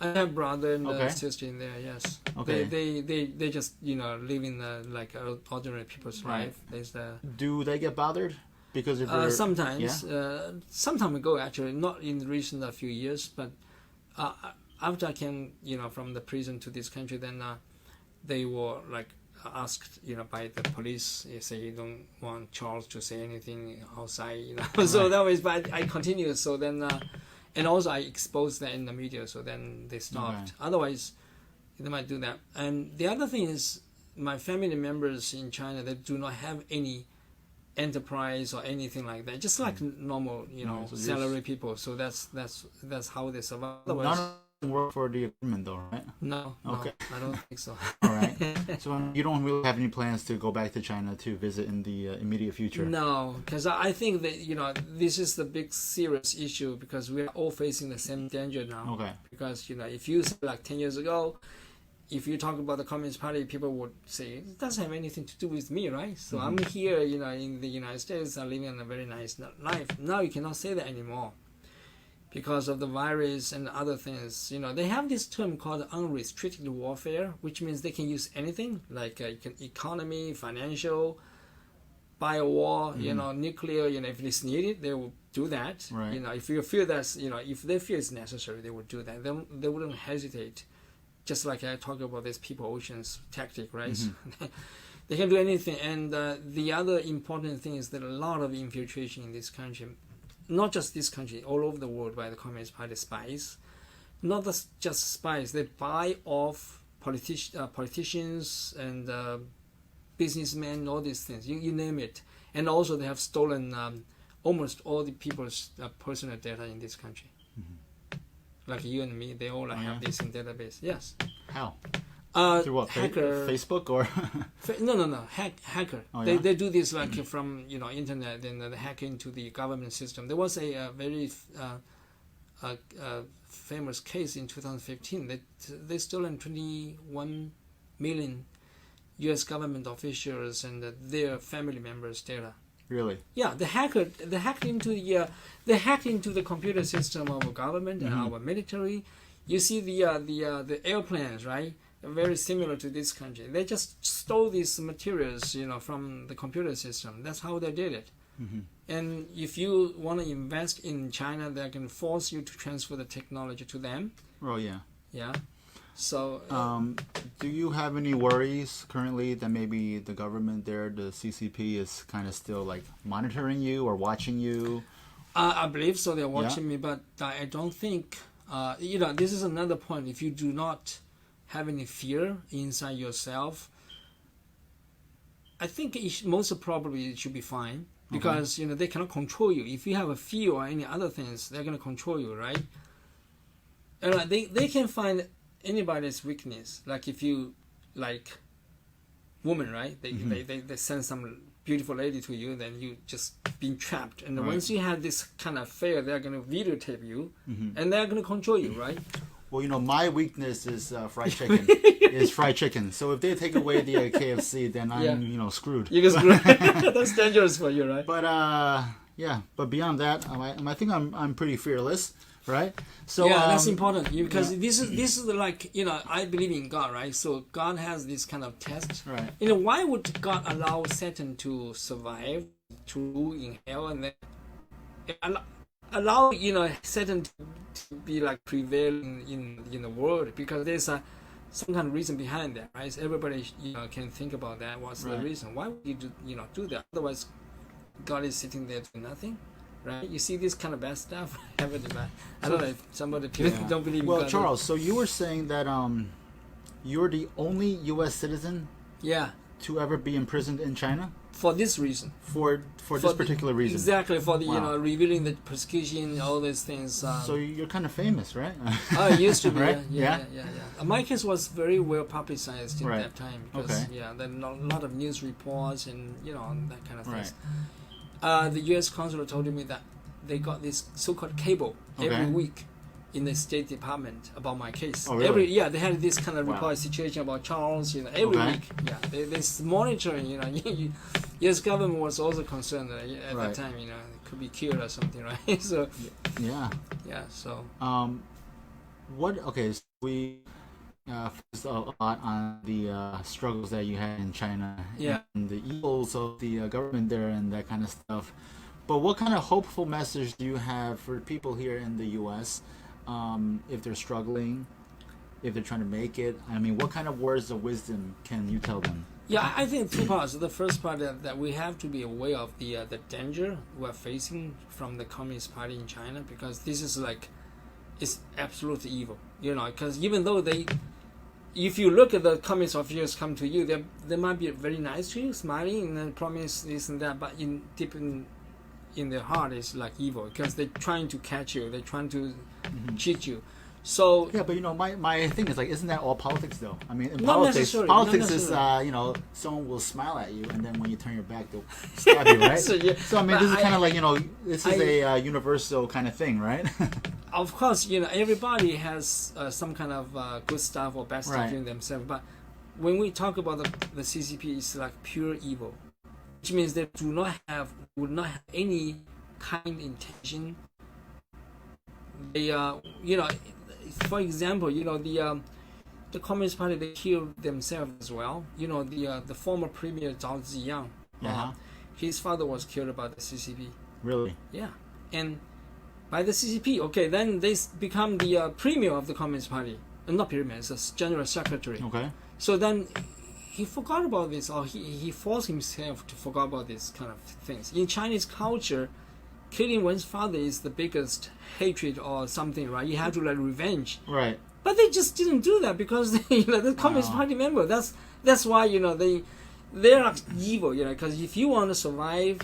I have brother and Okay. sister in there. Yes. Okay. They just living like ordinary people's Right. life. There's the Do they get bothered because of your... sometimes some time ago, actually, not in the recent few years, but after I came from the prison to this country, then they were like asked by the police. They say you don't want Charles to say anything outside, so Right. that was, but I continued. So then and also I exposed that in the media, so then they stopped. Okay. Otherwise they might do that. And the other thing is, my family members in China, they do not have any enterprise or anything like that, just like normal so salary people. So that's how they survive. Otherwise, None of them work for the government, though, right? no, Okay. I don't think so. All right. So you don't really have any plans to go back to China to visit in the immediate future? No, because I think that this is the big serious issue, because we are all facing the same danger now. Okay. Because if you say like 10 years ago, if you talk about the Communist Party, people would say it doesn't have anything to do with me, right? So I'm here, in the United States, I'm living a very nice life. Now you cannot say that anymore, because of the virus and other things. They have this term called unrestricted warfare, which means they can use anything, like economy, financial, bio war, nuclear. If it's needed, they will do that. Right. If you feel that's, if they feel it's necessary, they would do that. They wouldn't hesitate. Just like I talk about this people oceans tactic, right? They can do anything. And the other important thing is that a lot of infiltration in this country, not just this country, all over the world, by the Communist Party spies. Not just spies. They buy off politicians and businessmen, all these things. You name it. And also they have stolen almost all the people's personal data in this country. Like you and me, they all have this in database. Yes. How? Through what? Hacker. Facebook or? No. Hacker. Oh, they yeah? do this like from internet, and they hack into the government system. There was a very famous case in 2015. They stolen 21 million U.S. government officials and their family members' data. Really? Yeah, they hacked into the computer system of our government and our military. You see the airplanes, right? Very similar to this country. They just stole these materials, from the computer system. That's how they did it. And if you want to invest in China, they can force you to transfer the technology to them. Oh yeah. Yeah. So. Do you have any worries currently that maybe the government there, the CCP, is kind of still like monitoring you or watching you? I believe so. They're watching me, but I don't think. This is another point. If you do not have any fear inside yourself, I think most probably it should be fine, because they cannot control you. If you have a fear or any other things, they're going to control you, right? And they can find anybody's weakness. Like if you like woman, right? They send some beautiful lady to you, then you just been trapped. And once you have this kind of affair, they're going to videotape you, and they're going to control you, right? Well, my weakness is fried chicken. Fried chicken. So if they take away the KFC, then I'm screwed. You get screwed. That's dangerous for you, right? But but beyond that, I think I'm pretty fearless, right? So that's important, because this is like I believe in God, right? So God has this kind of test, right? Why would God allow Satan to survive, to rule in hell, and then allow Satan to be like prevailing in the world? Because there's some kind of reason behind that, right? So everybody can think about that. What's the reason? Why would you do that? Otherwise, God is sitting there doing nothing. Right? You see this kind of bad stuff happening. I don't know if somebody don't believe in God. Well, Charles, so you were saying that you're the only U.S. citizen to ever be imprisoned in China? For this reason. For this particular reason. Exactly, for the revealing the persecution, all these things. So you're kind of famous, right? It used to be. Right? Yeah. My case was very well publicized in that time, because then a lot of news reports and that kind of things. The U.S. consulate told me that they got this so-called cable every week in the State Department about my case. Oh, really? They had this kind of report situation about Charles, every week. Yeah, they monitoring. U.S. government was also concerned that at that time, it could be killed or something, right? So. Yeah. Yeah. So. what? Okay, so we focused a lot on the struggles that you had in China Yeah. and the evils of the government there and that kind of stuff. But what kind of hopeful message do you have for people here in the U.S. If they're struggling, if they're trying to make it? I mean, what kind of words of wisdom can you tell them? Yeah, I think two parts. The first part that we have to be aware of the danger we're facing from the Communist Party in China, because this is like, it's absolutely evil. Because even though if you look at the communist officials come to you, they might be very nice to you, smiling and then promise this and that, but deep in their heart is like evil, because they're trying to catch you, they're trying to cheat you. So yeah, but my thing is like, isn't that all politics though? I mean, in not politics, necessarily. is someone will smile at you, and then when you turn your back, they'll stab you, right? So, yeah. So I mean, this is kind of like this is a universal kind of thing, right? Of course, everybody has some kind of good stuff or bad stuff Right. in themselves. But when we talk about the CCP, it's like pure evil, which means they would not have any kind intention. They, for example, the Communist Party, they killed themselves as well. The former premier Zhao Ziyang, Yeah. his father was killed by the CCP. Really? Yeah, and by the CCP. Okay, then they become the premier of the Communist Party. Not premier, it's a general secretary. Okay. So then he forgot about this, or he forced himself to forget about these kind of things. In Chinese culture, killing one's father is the biggest hatred or something, right? You have to like revenge. Right. But they just didn't do that because the Communist Party member. That's why they are evil. Because if you want to survive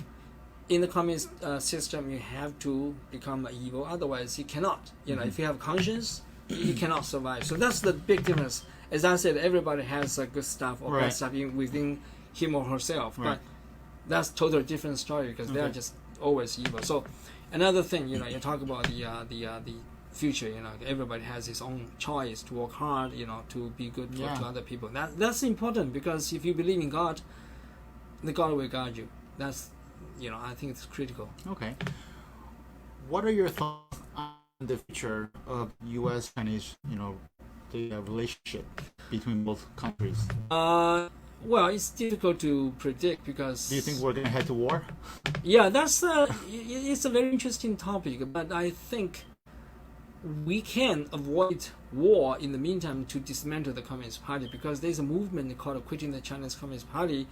in the communist system, you have to become evil. Otherwise, you cannot. If you have conscience, you cannot survive. So that's the big difference. As I said, everybody has good stuff or bad stuff within him or herself. Right. But that's totally different story because they are just always evil. So another thing, you talk about the future. Everybody has his own choice to work hard. To be good to other people. That's important, because if you believe in God, the God will guide you. That's I think it's critical. Okay. What are your thoughts on the future of U.S. Chinese, the relationship between both countries? Well, it's difficult to predict because. Do you think we're going to head to war? Yeah, it's a very interesting topic, but I think we can avoid war in the meantime to dismantle the Communist Party, because there's a movement called Quitting the Chinese Communist Party.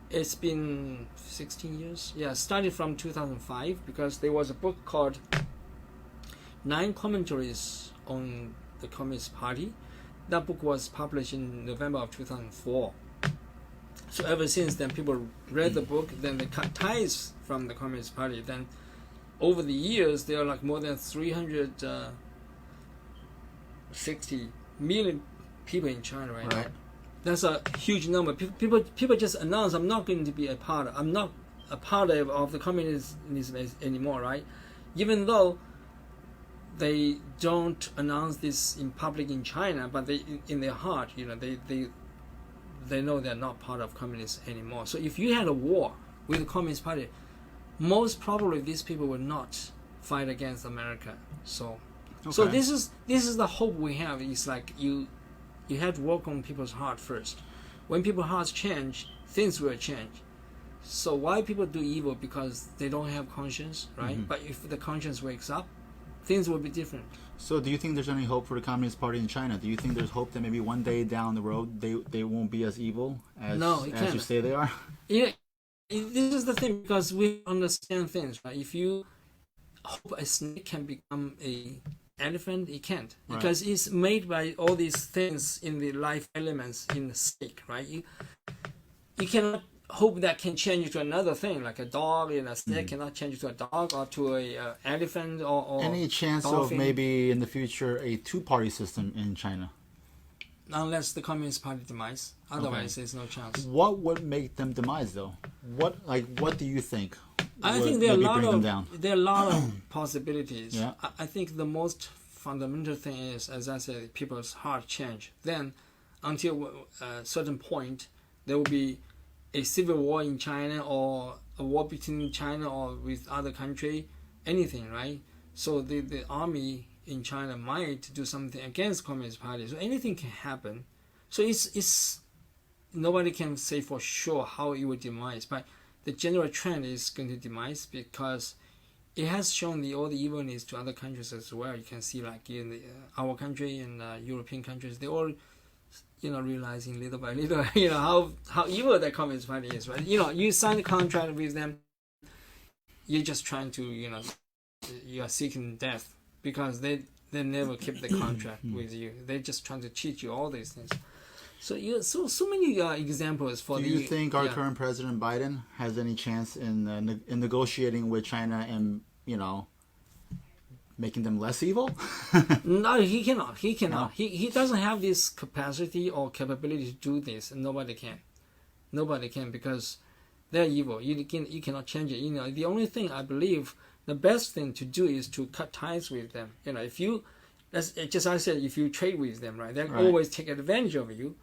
It's been 16 years. Yeah, started from 2005, because there was a book called 9 Commentaries on the Communist Party. That book was published in November of 2004. So ever since then, people read the book, then they cut ties from the Communist Party. Then over the years, there are like more than 360 million people in China right now. That's a huge number. People just announce, I'm not going to be I'm not a part of the communism anymore, right? Even though they don't announce this in public in China, but they in their heart, they know they're not part of communists anymore. So if you had a war with the Communist Party, most probably these people would not fight against America. So this is the hope we have. It's like you have to work on people's heart first. When people's hearts change, things will change. So why people do evil? Because they don't have conscience, right? Mm-hmm. But if the conscience wakes up, things will be different. So do you think there's any hope for the Communist Party in China? Do you think there's hope that maybe one day down the road they won't be as evil as you say they are? Yeah, this is the thing, because we understand things, right? If you hope a snake can become a elephant, it can't, because it's made by all these things in the life elements in the snake, right? You cannot hope that can change to another thing, like a dog. A snake cannot change to a dog or to a elephant or any chance dolphin. Of maybe in the future a two-party system in China? Unless the Communist Party demise, otherwise there's no chance. What would make them demise, though? What do you think? I think there are a lot of possibilities. Yeah. I think the most fundamental thing is, as I said, people's heart change. Then, until a certain point, there will be a civil war in China, or a war between China or with other country, anything, right? So the army in China might do something against Communist Party. So anything can happen. So it's nobody can say for sure how it will demise, but the general trend is going to demise because it has shown all the evilness to other countries as well. You can see like in our country and European countries, they all realizing little by little how evil the Communist Party is, right? You sign a contract with them, you're just trying to you are seeking death because they never keep the contract with you. They're just trying to cheat you, all these things. So so many examples for. Do you think our current President Biden has any chance in negotiating with China and making them less evil? No, he cannot. He cannot. No. He doesn't have this capacity or capability to do this, and nobody can. Nobody can because they're evil. You cannot change it. The only thing I believe the best thing to do is to cut ties with them. If you, that's just I said, if you trade with them, right, they'll always take advantage of you.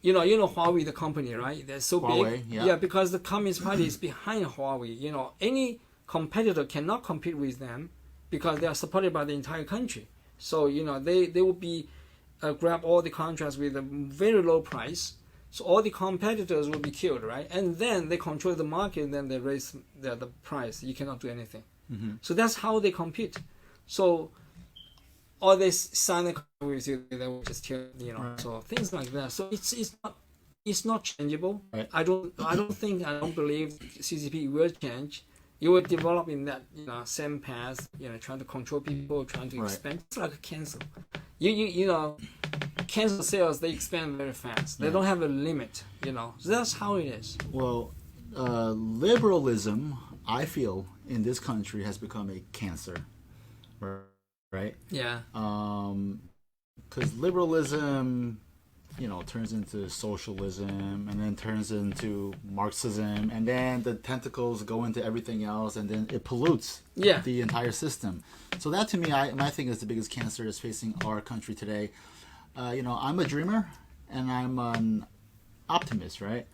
Huawei, the company, right? They're so Huawei, big. Yeah, because the Communist Party is behind Huawei. Any competitor cannot compete with them because they are supported by the entire country. So they will be grab all the contracts with a very low price. So all the competitors will be killed, right? And then they control the market, and then they raise the price. You cannot do anything. Mm-hmm. So that's how they compete. So or they sign a contract with you, they will just kill, Right. So things like that. So it's not changeable. Right. I don't believe CCP will change. It will develop in that same path. Trying to control people, trying to expand. It's like a cancer. Cancer cells, they expand very fast. They don't have a limit. So that's how it is. Well, liberalism, I feel, in this country has become a cancer, right? Yeah. Because liberalism, turns into socialism, and then turns into Marxism, and then the tentacles go into everything else, and then it pollutes the entire system. So that, to me, I think is the biggest cancer that's facing our country today. I'm a dreamer, and I'm an optimist, right?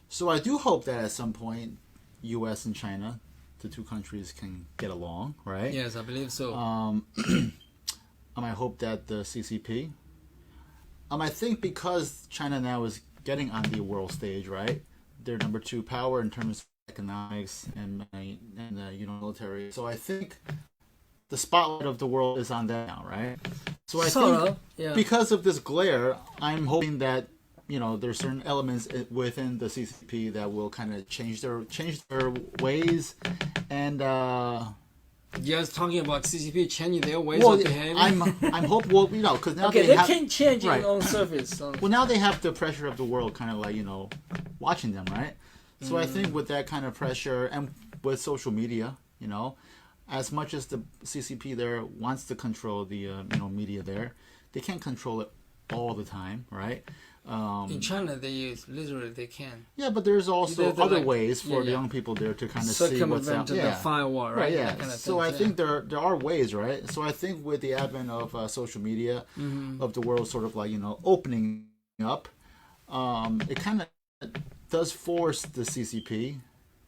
So I do hope that at some point, U.S. and China, the two countries, can get along, right? Yes, I believe so. I hope that the CCP. I think because China now is getting on the world stage, right? They're number 2 power in terms of economics and military. So I think the spotlight of the world is on them now, right? So I think because of this glare, I'm hoping that there's certain elements within the CCP that will kind of change their ways, and you're talking about CCP changing their ways of behaving. I'm hopeful, because now they can change it on surface. So. Well, now they have the pressure of the world, kind of like watching them, right? So I think with that kind of pressure and with social media, as much as the CCP there wants to control the media there, they can't control it all the time, right? In China, they can. Yeah, but there's also other ways for the young people there to kind of see what's out. The firewall, right? Yeah. Kind of so I think there are ways, right? So I think with the advent of social media, of the world sort of like opening up, it kind of does force the CCP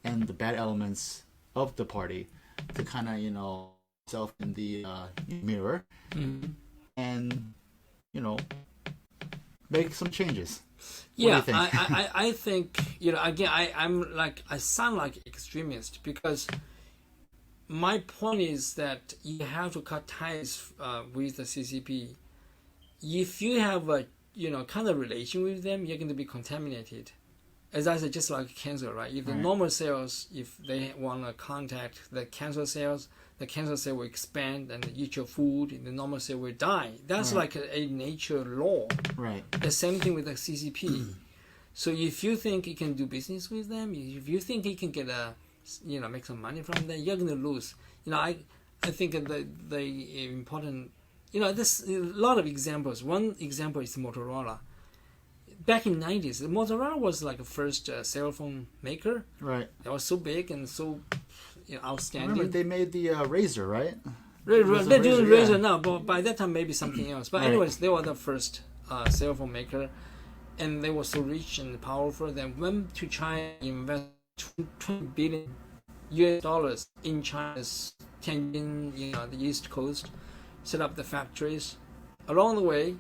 and the bad elements of the party to kind of self in the mirror and make some changes. Yeah, I think again I sound like extremist because my point is that you have to cut ties with the CCP. If you have a kind of relation with them, you're going to be contaminated. As I said, just like cancer, right? If the normal cells, if they want to contact the cancer cells, the cancer cell will expand and eat your food, and the normal cell will die. That's like a nature law. Right. The same thing with the CCP. So if you think you can do business with them, if you think you can get make some money from them, you're going to lose. I think the important, there's a lot of examples. One example is Motorola. Back in 90s, Motorola was like the first cell phone maker. Right. It was so big and so outstanding. Remember, they made the Razor, right? They're doing Razor now, but by that time maybe something else. But anyways, they were the first cell phone maker, and they were so rich and powerful. They went to China, invest $20 billion in China's Tianjin, the East Coast. set up the factories. Along the way,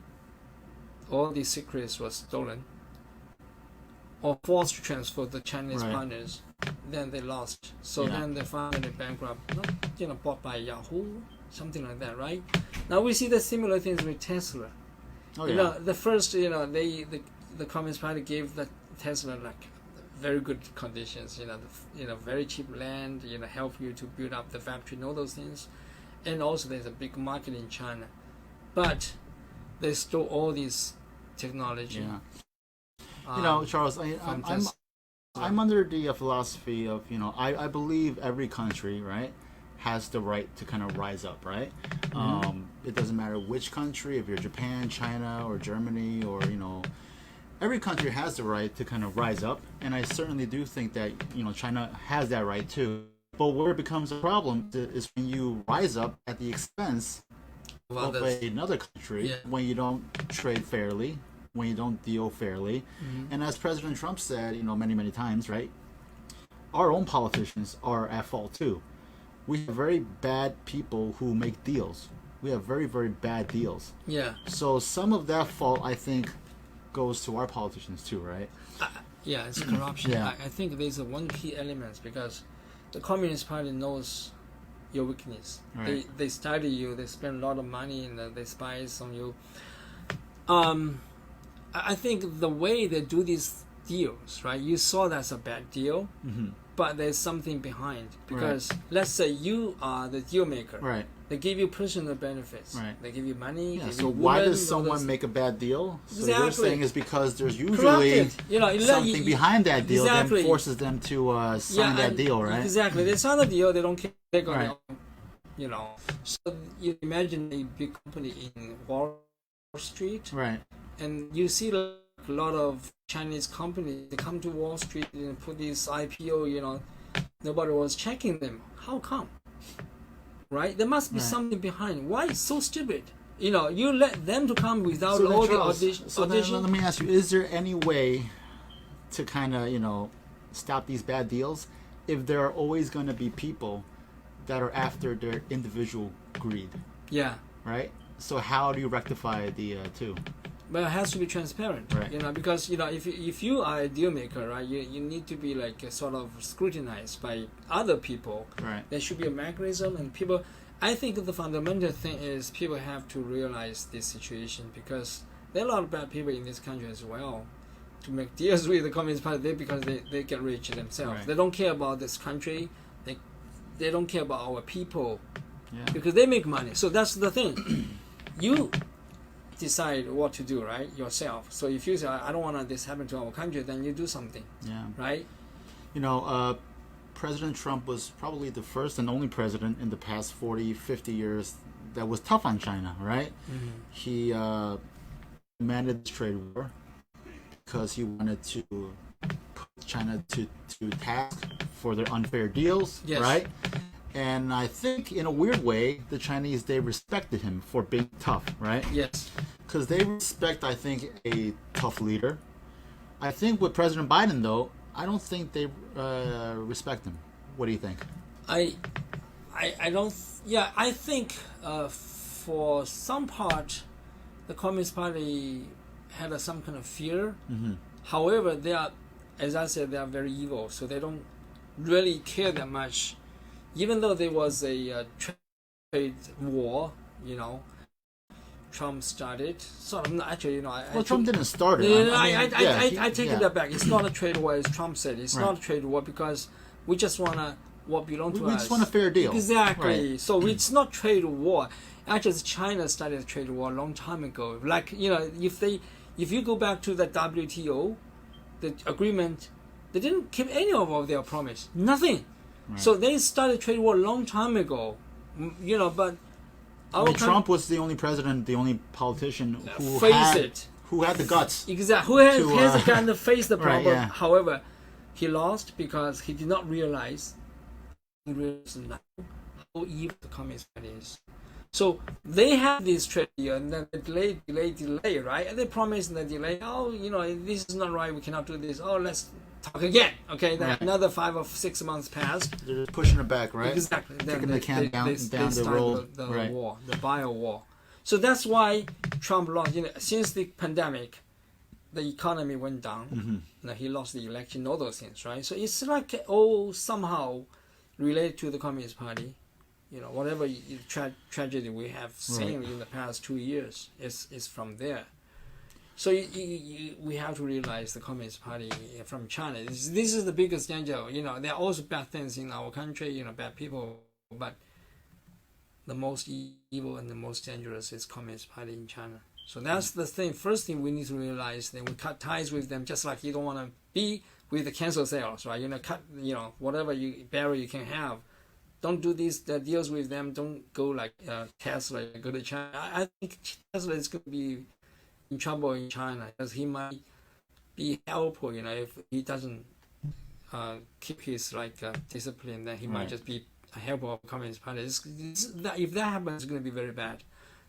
all these secrets were stolen or forced to transfer to Chinese partners. Then they lost. So then they finally bankrupt, not bought by Yahoo, something like that, right? Now we see the similar things with Tesla. The first, the Communist Party gave the Tesla like very good conditions, very cheap land, help you to build up the factory and all those things. And also there's a big market in China. But they stole all this technology. Charles, I'm under the philosophy of, I believe every country, right, has the right to kind of rise up, right? It doesn't matter which country, if you're Japan, China, or Germany, or, every country has the right to kind of rise up. And I certainly do think that, China has that right too. But where it becomes a problem is when you rise up at the expense of another country, when you don't trade fairly, when you don't deal fairly. And as President Trump said, many, many times, right, our own politicians are at fault too. We have very bad people who make deals. We have very, very bad deals. So some of that fault, I think, goes to our politicians too, right? It's corruption. I think there's one key element because the Communist Party knows your weakness. Right. They study you. They spend a lot of money and they spy on you. I think the way they do these deals, right? You saw that's a bad deal, but there's something behind. Because let's say you are the deal maker. Right. They give you personal benefits. Right. They give you money. Yeah, so why does someone make a bad deal? So you're saying is because there's usually something behind that deal that forces them to sign that deal, right? Exactly. They sign the deal. They don't care. So you imagine a big company in Wall Street. Right. And you see a lot of Chinese companies, they come to Wall Street and put this IPO, nobody was checking them. How come? Right? There must be something behind. Why it's so stupid? You let them to come without all the audition. So then let me ask you, is there any way to kind of, stop these bad deals if there are always going to be people that are after their individual greed? Yeah. Right? So how do you rectify the two? But it has to be transparent, right? Because if you are a deal maker, right, you need to be like sort of scrutinized by other people. Right. There should be a mechanism, and people. I think the fundamental thing is people have to realize this situation because there are a lot of bad people in this country as well. To make deals with the Communist Party, because they get rich themselves. Right. They don't care about this country. They don't care about our people, because they make money. So that's the thing. You decide what to do, right, yourself. So if you say, I don't want this happen to our country, then you do something, right? President Trump was probably the first and only president in the past 40, 50 years that was tough on China, right? He demanded this trade war because he wanted to put China to task for their unfair deals, right? And I think, in a weird way, the Chinese, they respected him for being tough, right? Yes. Because they respect, I think, a tough leader. I think with President Biden, though, I don't think they respect him. What do you think? I don't... Yeah, I think for some part, the Communist Party had some kind of fear. However, they are, as I said, they are very evil, so they don't really care that much. Even though there was a trade war, Trump started. So actually, Trump didn't start it. I take it back. It's not a trade war, as Trump said. It's not a trade war because we just want what belongs to us. We just want a fair deal. Exactly. Right. So it's not trade war. Actually, China started a trade war a long time ago. Like if you go back to the WTO, the agreement, they didn't keep any of their promise. Nothing. Right. So they started trade war a long time ago, but Trump was the only president, the only politician who had the guts. Exactly. Who has the guts to face the problem. Right, However, he lost because he did not realize how evil the Communist Party is. So they had this trade deal, and then they delay, right? And they promised and they delay. Oh, this is not right. We cannot do this. Oh, let's talk again. Okay, then Right. another 5 or 6 months passed. They're just pushing it back, right? Exactly. Then Kicking the can down the started road. the Right. war, the bio war. So that's why Trump lost. Since the pandemic, the economy went down. Mm-hmm. He lost the election, all those things, right? So it's like all somehow related to the Communist Party. Whatever tragedy we have seen in the past 2 years is from there. So we have to realize the Communist Party from China. This is the biggest danger. There are also bad things in our country. Bad people, but the most evil and the most dangerous is Communist Party in China. So that's the thing. First thing we need to realize that we cut ties with them, just like you don't want to be with the cancer cells, right? Cut whatever barrier you can have. Don't do these deals with them. Don't go like Tesla. Go to China. I think Tesla is going to be in trouble in China because he might be helpful. If he doesn't keep his discipline, then he might just be a helper of the Communist Party. If that happens, it's going to be very bad.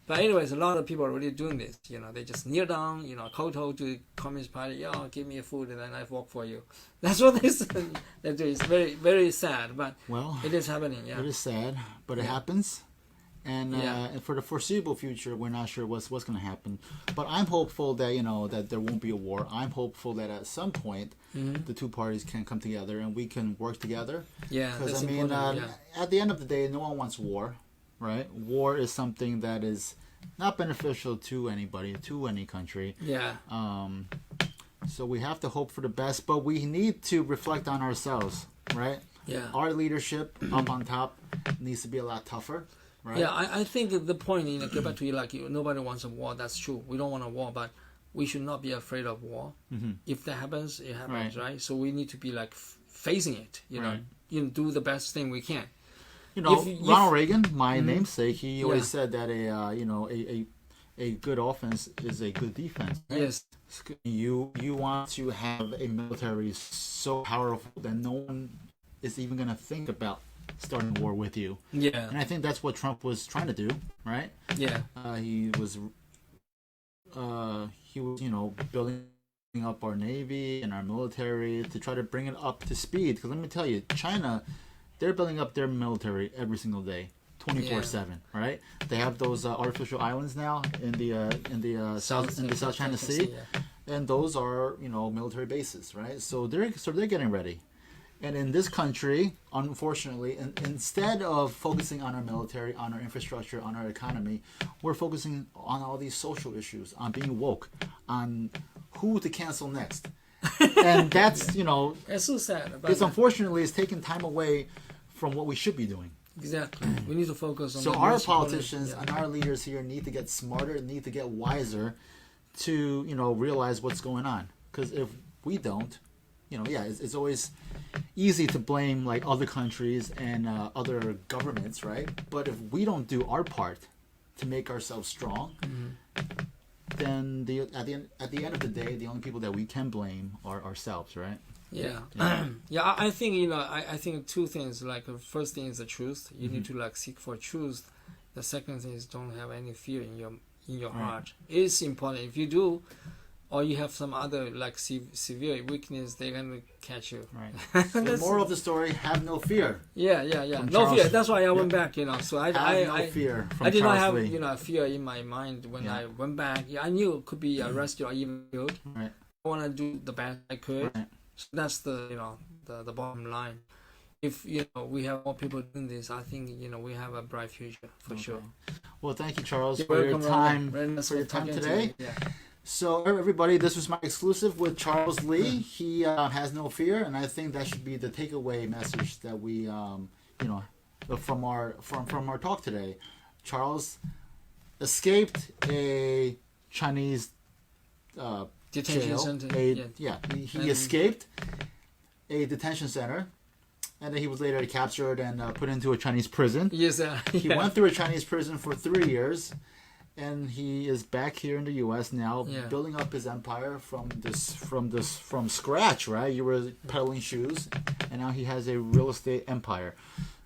But anyways, a lot of people are already doing this. They just kneel down, kowtow to the Communist Party. Give me food and then I work for you. That's what they do. It's very, very sad, but it is happening. Yeah, it is sad, but it happens. And for the foreseeable future, we're not sure what's going to happen. But I'm hopeful that that there won't be a war. I'm hopeful that at some point the two parties can come together and we can work together. Yeah, because at the end of the day, no one wants war. Right? War is something that is not beneficial to anybody, to any country. Yeah. So we have to hope for the best, but we need to reflect on ourselves, right? Yeah. Our leadership up on top needs to be a lot tougher, right? Yeah, I think the point, get back to nobody wants a war. That's true. We don't want a war, but we should not be afraid of war. Mm-hmm. If that happens, it happens, right? So we need to be facing it. Do the best thing we can. Ronald Reagan, my namesake, he always said that a good offense is a good defense. Right? Yes. You want to have a military so powerful that no one is even going to think about starting a war with you. Yeah. And I think that's what Trump was trying to do, right? Yeah. He was building up our Navy and our military to try to bring it up to speed. Because let me tell you, China, they're building up their military every single day, 24/7, right? They have those artificial islands now in the South China Sea, and those are military bases, right? So they're getting ready, and in this country, unfortunately, instead of focusing on our military, on our infrastructure, on our economy, we're focusing on all these social issues, on being woke, on who to cancel next. And that's it's so sad. It's unfortunately it's taking time away from what we should be doing. Exactly. We need to focus on. So our politicians and our leaders here need to get smarter, need to get wiser, to realize what's going on. Because if we don't, it's always easy to blame other countries and other governments, right? But if we don't do our part to make ourselves strong. Mm-hmm. Then at the end of the day, the only people that we can blame are ourselves, right? Yeah. I think I think two things. The first thing is the truth. You need to seek for truth. The second thing is don't have any fear in your heart. It's important. If you do, or you have some other severe weakness, they're gonna catch you. Right. So the moral of the story: have no fear. Yeah. No fear. That's why I went back. So I no fear. I did not have Lee. Fear in my mind when I went back. I knew it could be arrested or even killed. Right. I want to do the best I could. Right. So that's the bottom line. If we have more people doing this, I think we have a bright future for sure. Well, thank you, Charles, for your time today. So everybody, this was my exclusive with Charles Lee. He has no fear, and I think that should be the takeaway message that we from our talk today. Charles escaped a Chinese detention jail. center. He escaped a detention center, and then he was later captured and put into a Chinese prison. Yes, He went through a Chinese prison for 3 years, and he is back here in the U.S. now, building up his empire from scratch. Right? You were peddling shoes, and now he has a real estate empire.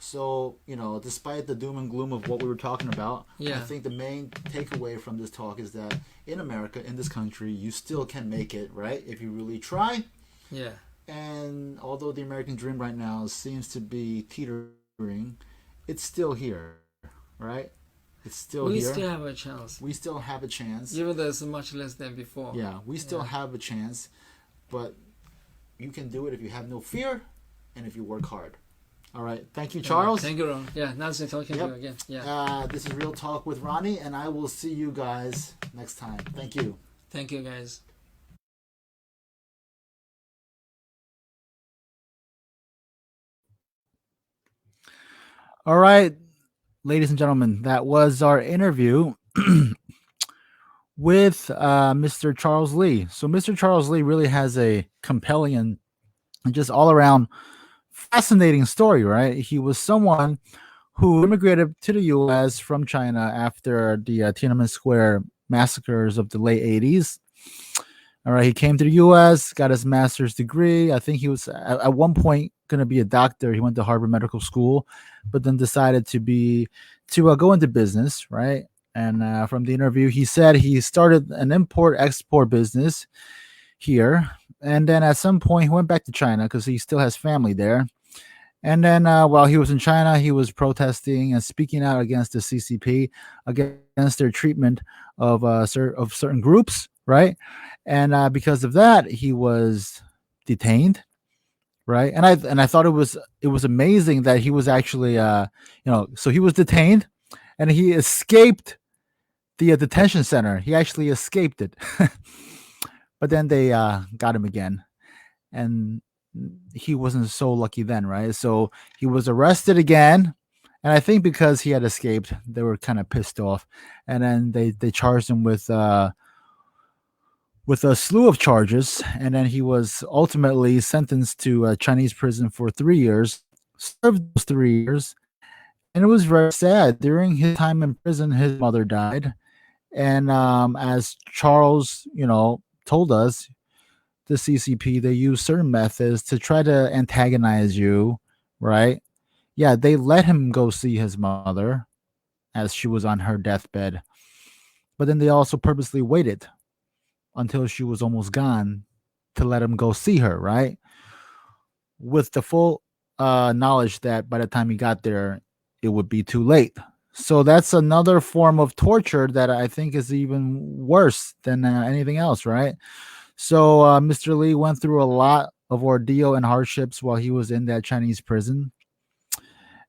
So, despite the doom and gloom of what we were talking about, I think the main takeaway from this talk is that in America, in this country, you still can make it, right? If you really try. Yeah. And although the American dream right now seems to be teetering, it's still here, right? It's still here. We still have a chance, We still have a chance. even though it's much less than before. Yeah, we still Yeah. have a chance, but you can do it if you have no fear and if you work hard. All right. Thank you, Charles. Thank you, Ron. Yeah, nice talking to Yep. you again. Yeah. This is Real Talk with Ronnie, and I will see you guys next time. Thank you. Thank you, guys. All right, ladies and gentlemen, that was our interview with Mr. Charles Lee. So, Mr. Charles Lee really has a compelling and just all around fascinating story, right? He was someone who immigrated to the U.S. from China after the Tiananmen Square massacres of the late 80s. All right, he came to the U.S., got his master's degree. I think he was at one point going to be a doctor. He went to Harvard Medical School, but then decided to go into business, right? And from the interview, he said he started an import export business here, and then at some point he went back to China because he still has family there. And then while he was in China, he was protesting and speaking out against the CCP, against their treatment of certain groups, right? And because of that, he was detained, right? And I thought it was amazing that he was actually so he was detained, and he escaped the detention center. He actually escaped it, but then they got him again, and he wasn't so lucky then, right? So he was arrested again, and I think because he had escaped, they were kind of pissed off, and then they charged him with a slew of charges, and then he was ultimately sentenced to a Chinese prison for 3 years. Served those 3 years, and it was very sad. During his time in prison, his mother died, and as Charles, told us, the CCP, they use certain methods to try to antagonize you, right? Yeah, they let him go see his mother as she was on her deathbed, but then they also purposely waited until she was almost gone to let him go see her, right? With the full knowledge that by the time he got there, it would be too late. So that's another form of torture that I think is even worse than anything else, right? So Mr. Lee went through a lot of ordeal and hardships while he was in that Chinese prison.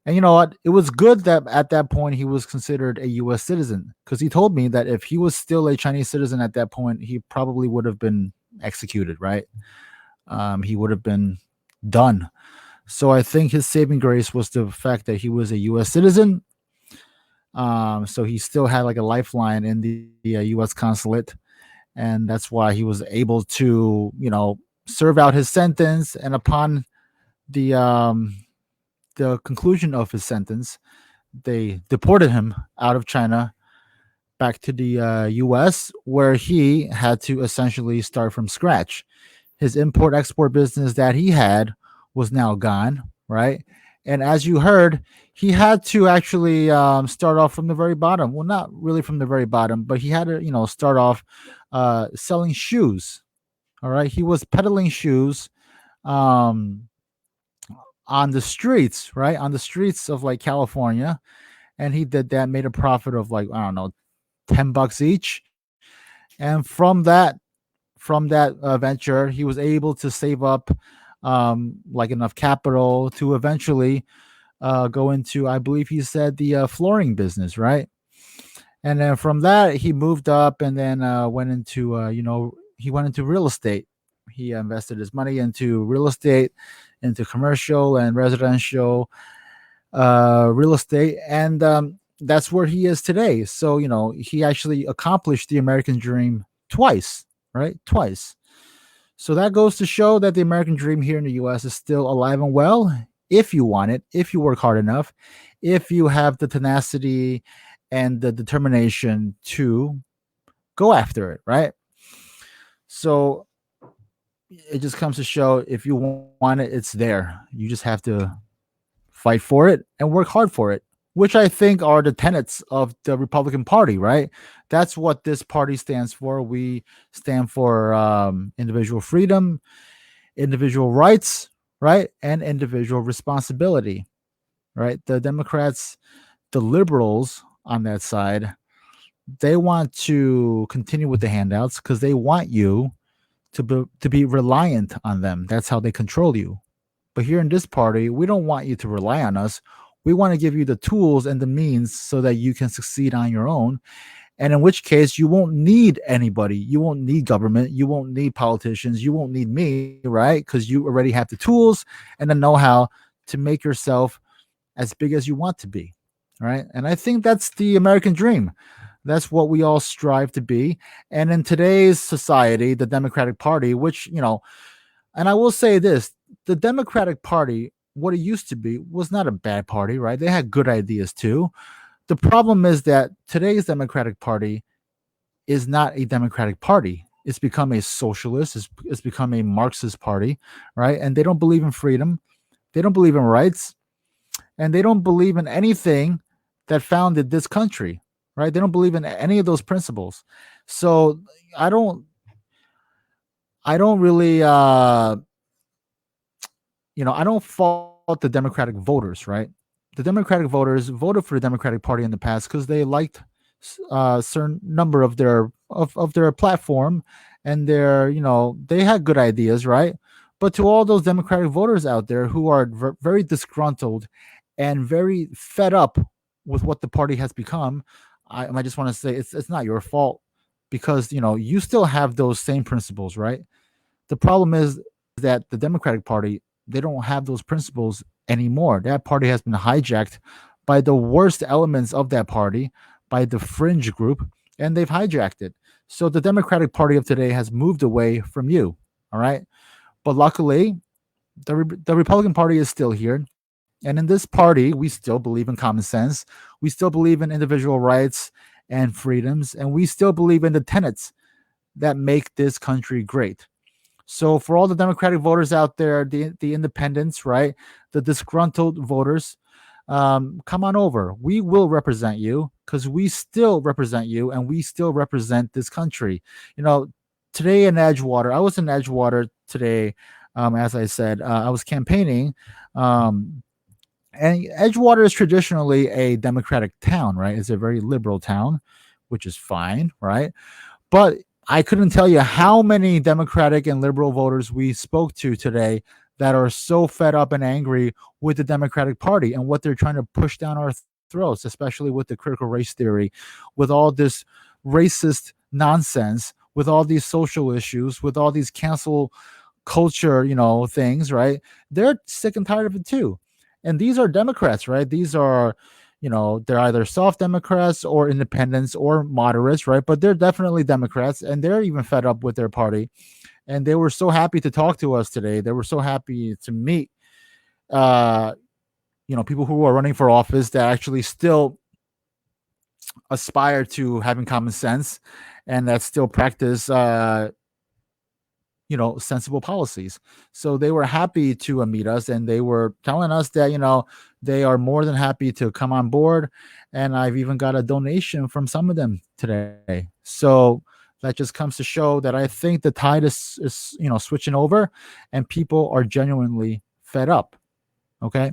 And you know what? It was good that at that point he was considered a U.S. citizen, because he told me that if he was still a Chinese citizen at that point, he probably would have been executed, right? He would have been done. So I think his saving grace was the fact that he was a U.S. citizen. So he still had like a lifeline in the U.S. consulate, and that's why he was able to, serve out his sentence. And upon the conclusion of his sentence, they deported him out of China back to the U.S., where he had to essentially start from scratch. His import export business that he had was now gone, right? And as you heard, he had to actually start off from the very bottom. Well, not really from the very bottom, but he had to, start off selling shoes. All right, he was peddling shoes um, on the streets, right? On the streets of like California, and he did that, made a profit of like, I don't know, $10 each. And from that venture, he was able to save up like enough capital to eventually go into, I believe he said, the flooring business, right? And then from that, he moved up, and then he went into real estate. He invested his money into real estate, into commercial and residential real estate, and that's where he is today. So he actually accomplished the American dream twice, right? Twice. So that goes to show that the American dream here in the U.S. is still alive and well if you want it, if you work hard enough, if you have the tenacity and the determination to go after it, right? So it just comes to show, if you want it, it's there. You just have to fight for it and work hard for it, which I think are the tenets of the Republican Party, right? That's what this party stands for. We stand for individual freedom, individual rights, right, and individual responsibility, right? The Democrats, the liberals on that side, they want to continue with the handouts because they want you to be reliant on them. That's how they control you. But here in this party, we don't want you to rely on us. We want to give you the tools and the means so that you can succeed on your own. And in which case, you won't need anybody. You won't need government. You won't need politicians. You won't need me, right? Because you already have the tools and the know how to make yourself as big as you want to be, right? And I think that's the American dream. That's what we all strive to be. And in today's society, the Democratic Party, which, and I will say this, the Democratic Party, what it used to be, was not a bad party, right? They had good ideas too. The problem is that today's Democratic Party is not a Democratic Party. It's become a socialist, it's become a Marxist party, right? And they don't believe in freedom, they don't believe in rights, and they don't believe in anything that founded this country, right? They don't believe in any of those principles. So I don't I don't really I don't fault the Democratic voters, right? The Democratic voters voted for the Democratic Party in the past because they liked a certain number of their platform, and they had good ideas, right? But to all those Democratic voters out there who are very disgruntled and very fed up with what the party has become, I just want to say it's not your fault, because you still have those same principles, right? The problem is that the Democratic Party, they don't have those principles anymore. That party has been hijacked by the worst elements of that party, by the fringe group, and they've hijacked it. So the Democratic Party of today has moved away from you. All right. But luckily, the Republican Party is still here. And in this party, we still believe in common sense. We still believe in individual rights and freedoms. And we still believe in the tenets that make this country great. So for all the Democratic voters out there, the independents, right, the disgruntled voters, come on over. We will represent you because we still represent you and we still represent this country. You know, today in Edgewater, I was in Edgewater today. As I said, I was campaigning. Um, and Edgewater is traditionally a Democratic town, right? It's a very liberal town, which is fine, right? But I couldn't tell you how many Democratic and liberal voters we spoke to today that are so fed up and angry with the Democratic Party and what they're trying to push down our throats, especially with the critical race theory, with all this racist nonsense, with all these social issues, with all these cancel culture, things, right? They're sick and tired of it too. And these are Democrats, right? These are they're either soft Democrats or independents or moderates, right? But they're definitely Democrats, and they're even fed up with their party. And they were so happy to talk to us today. They were so happy to meet, uh, people who are running for office that actually still aspire to having common sense and that still practice, sensible policies. So they were happy to meet us, and they were telling us that, they are more than happy to come on board. And I've even got a donation from some of them today. So that just comes to show that I think the tide is switching over, and people are genuinely fed up. Okay.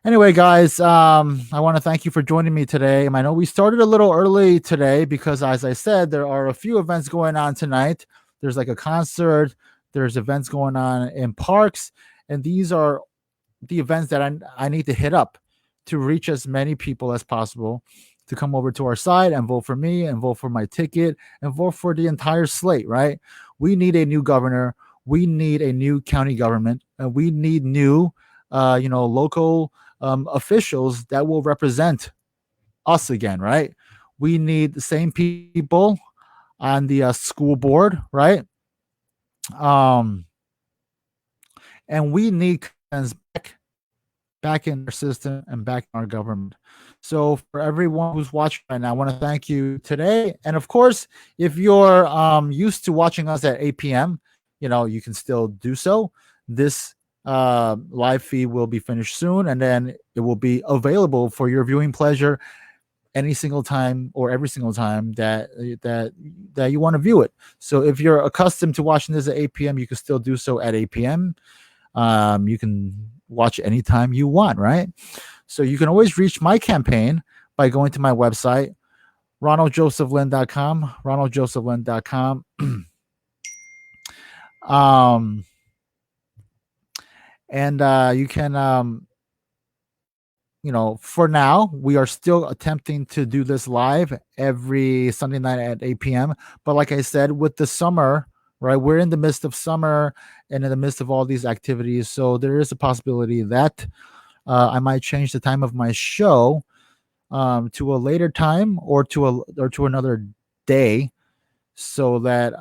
Anyway, guys, I want to thank you for joining me today. I know we started a little early today because, as I said, there are a few events going on tonight. There's like a concert, there's events going on in parks, and these are the events that I need to hit up to reach as many people as possible to come over to our side and vote for me and vote for my ticket and vote for the entire slate, right? We need a new governor. We need a new county government, and we need new, local officials that will represent us again, right? We need the same people on the school board, right? Um, and we need back in our system and back in our government. So for everyone who's watching right now, I want to thank you today. And of course, if you're used to watching us at 8 p.m., you can still do so. This live feed will be finished soon, and then it will be available for your viewing pleasure any single time or every single time that that you want to view it. So if you're accustomed to watching this at 8 p.m., you can still do so at 8 p.m. You can watch anytime you want, right? So you can always reach my campaign by going to my website, ronaldjosephlin.com, ronaldjosephlin.com. um, and you can for now, we are still attempting to do this live every Sunday night at 8 p.m. But like I said, with the summer, right, we're in the midst of summer and in the midst of all these activities. So there is a possibility that I might change the time of my show to a later time or to another day, so that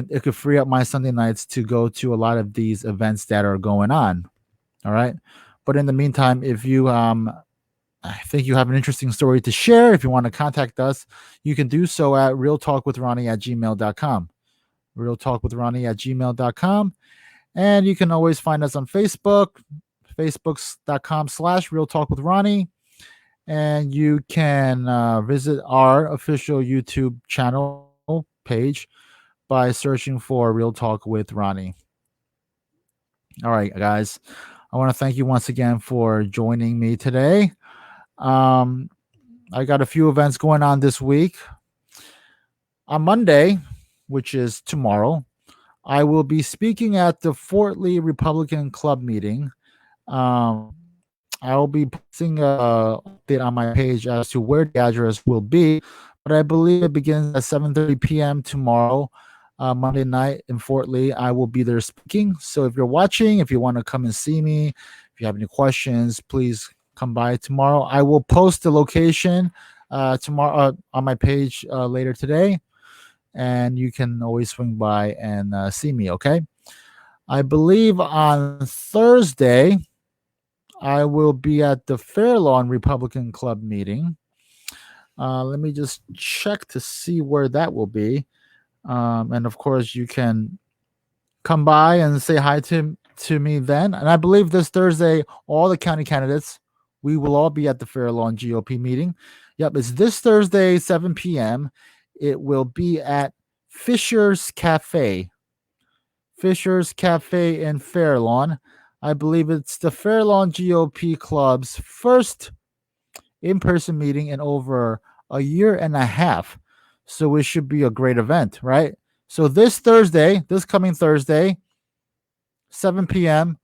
it could free up my Sunday nights to go to a lot of these events that are going on. All right. But in the meantime, if you I think you have an interesting story to share, if you want to contact us, you can do so at realtalkwithronnie@gmail.com. Realtalkwithronnie@gmail.com. And you can always find us on Facebook, facebooks.com/realtalkwithronnie. And you can visit our official YouTube channel page by searching for Real Talk with Ronnie. All right, guys. I want to thank you once again for joining me today. Um, I got a few events going on this week. On Monday, which is tomorrow, I will be speaking at the Fort Lee Republican Club meeting. Um, I will be posting a update on my page as to where the address will be, but I believe it begins at 7:30 p.m. tomorrow, Monday night in Fort Lee. I will be there speaking. So if you're watching, if you want to come and see me, if you have any questions, please come by tomorrow. I will post the location tomorrow on my page later today, and you can always swing by and see me. Okay. I believe on Thursday I will be at the Fair Lawn Republican Club meeting. Let me just check to see where that will be. And of course, you can come by and say hi to me then. And I believe this Thursday, all the county candidates, we will all be at the Fair Lawn GOP meeting. Yep, it's this Thursday, 7 p.m. It will be at Fisher's Cafe. Fisher's Cafe in Fair Lawn. I believe it's the Fair Lawn GOP Club's first in-person meeting in over a year and a half. So it should be a great event, right? So this coming Thursday, 7 p.m.,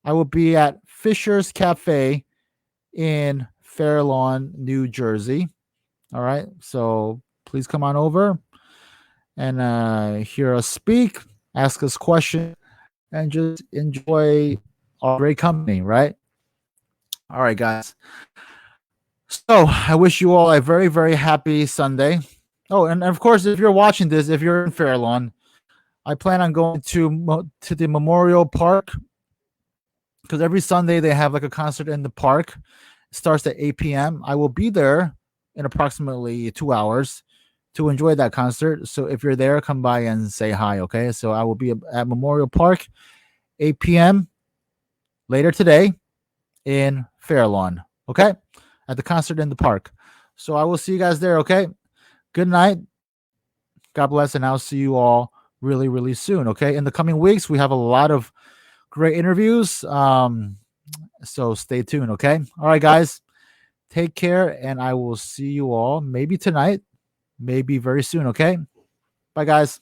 I will be at Fisher's Cafe in Fair Lawn, New Jersey. All right. So please come on over and hear us speak, ask us questions, and just enjoy our great company, right? All right, guys. So I wish you all a very, very happy Sunday. Oh, and of course, if you're watching this, if you're in Fair Lawn, I plan on going to the Memorial Park, because every Sunday they have like a concert in the park. It starts at 8 p.m. I will be there in approximately 2 hours to enjoy that concert. So if you're there, come by and say hi, okay? So I will be at Memorial Park, 8 p.m. later today in Fair Lawn, okay? At the concert in the park. So I will see you guys there, okay? Good night. God bless, and I'll see you all really, really soon, okay? In the coming weeks, we have a lot of great interviews. So stay tuned, okay? All right, guys. Take care, and I will see you all maybe tonight, maybe very soon, okay? Bye, guys.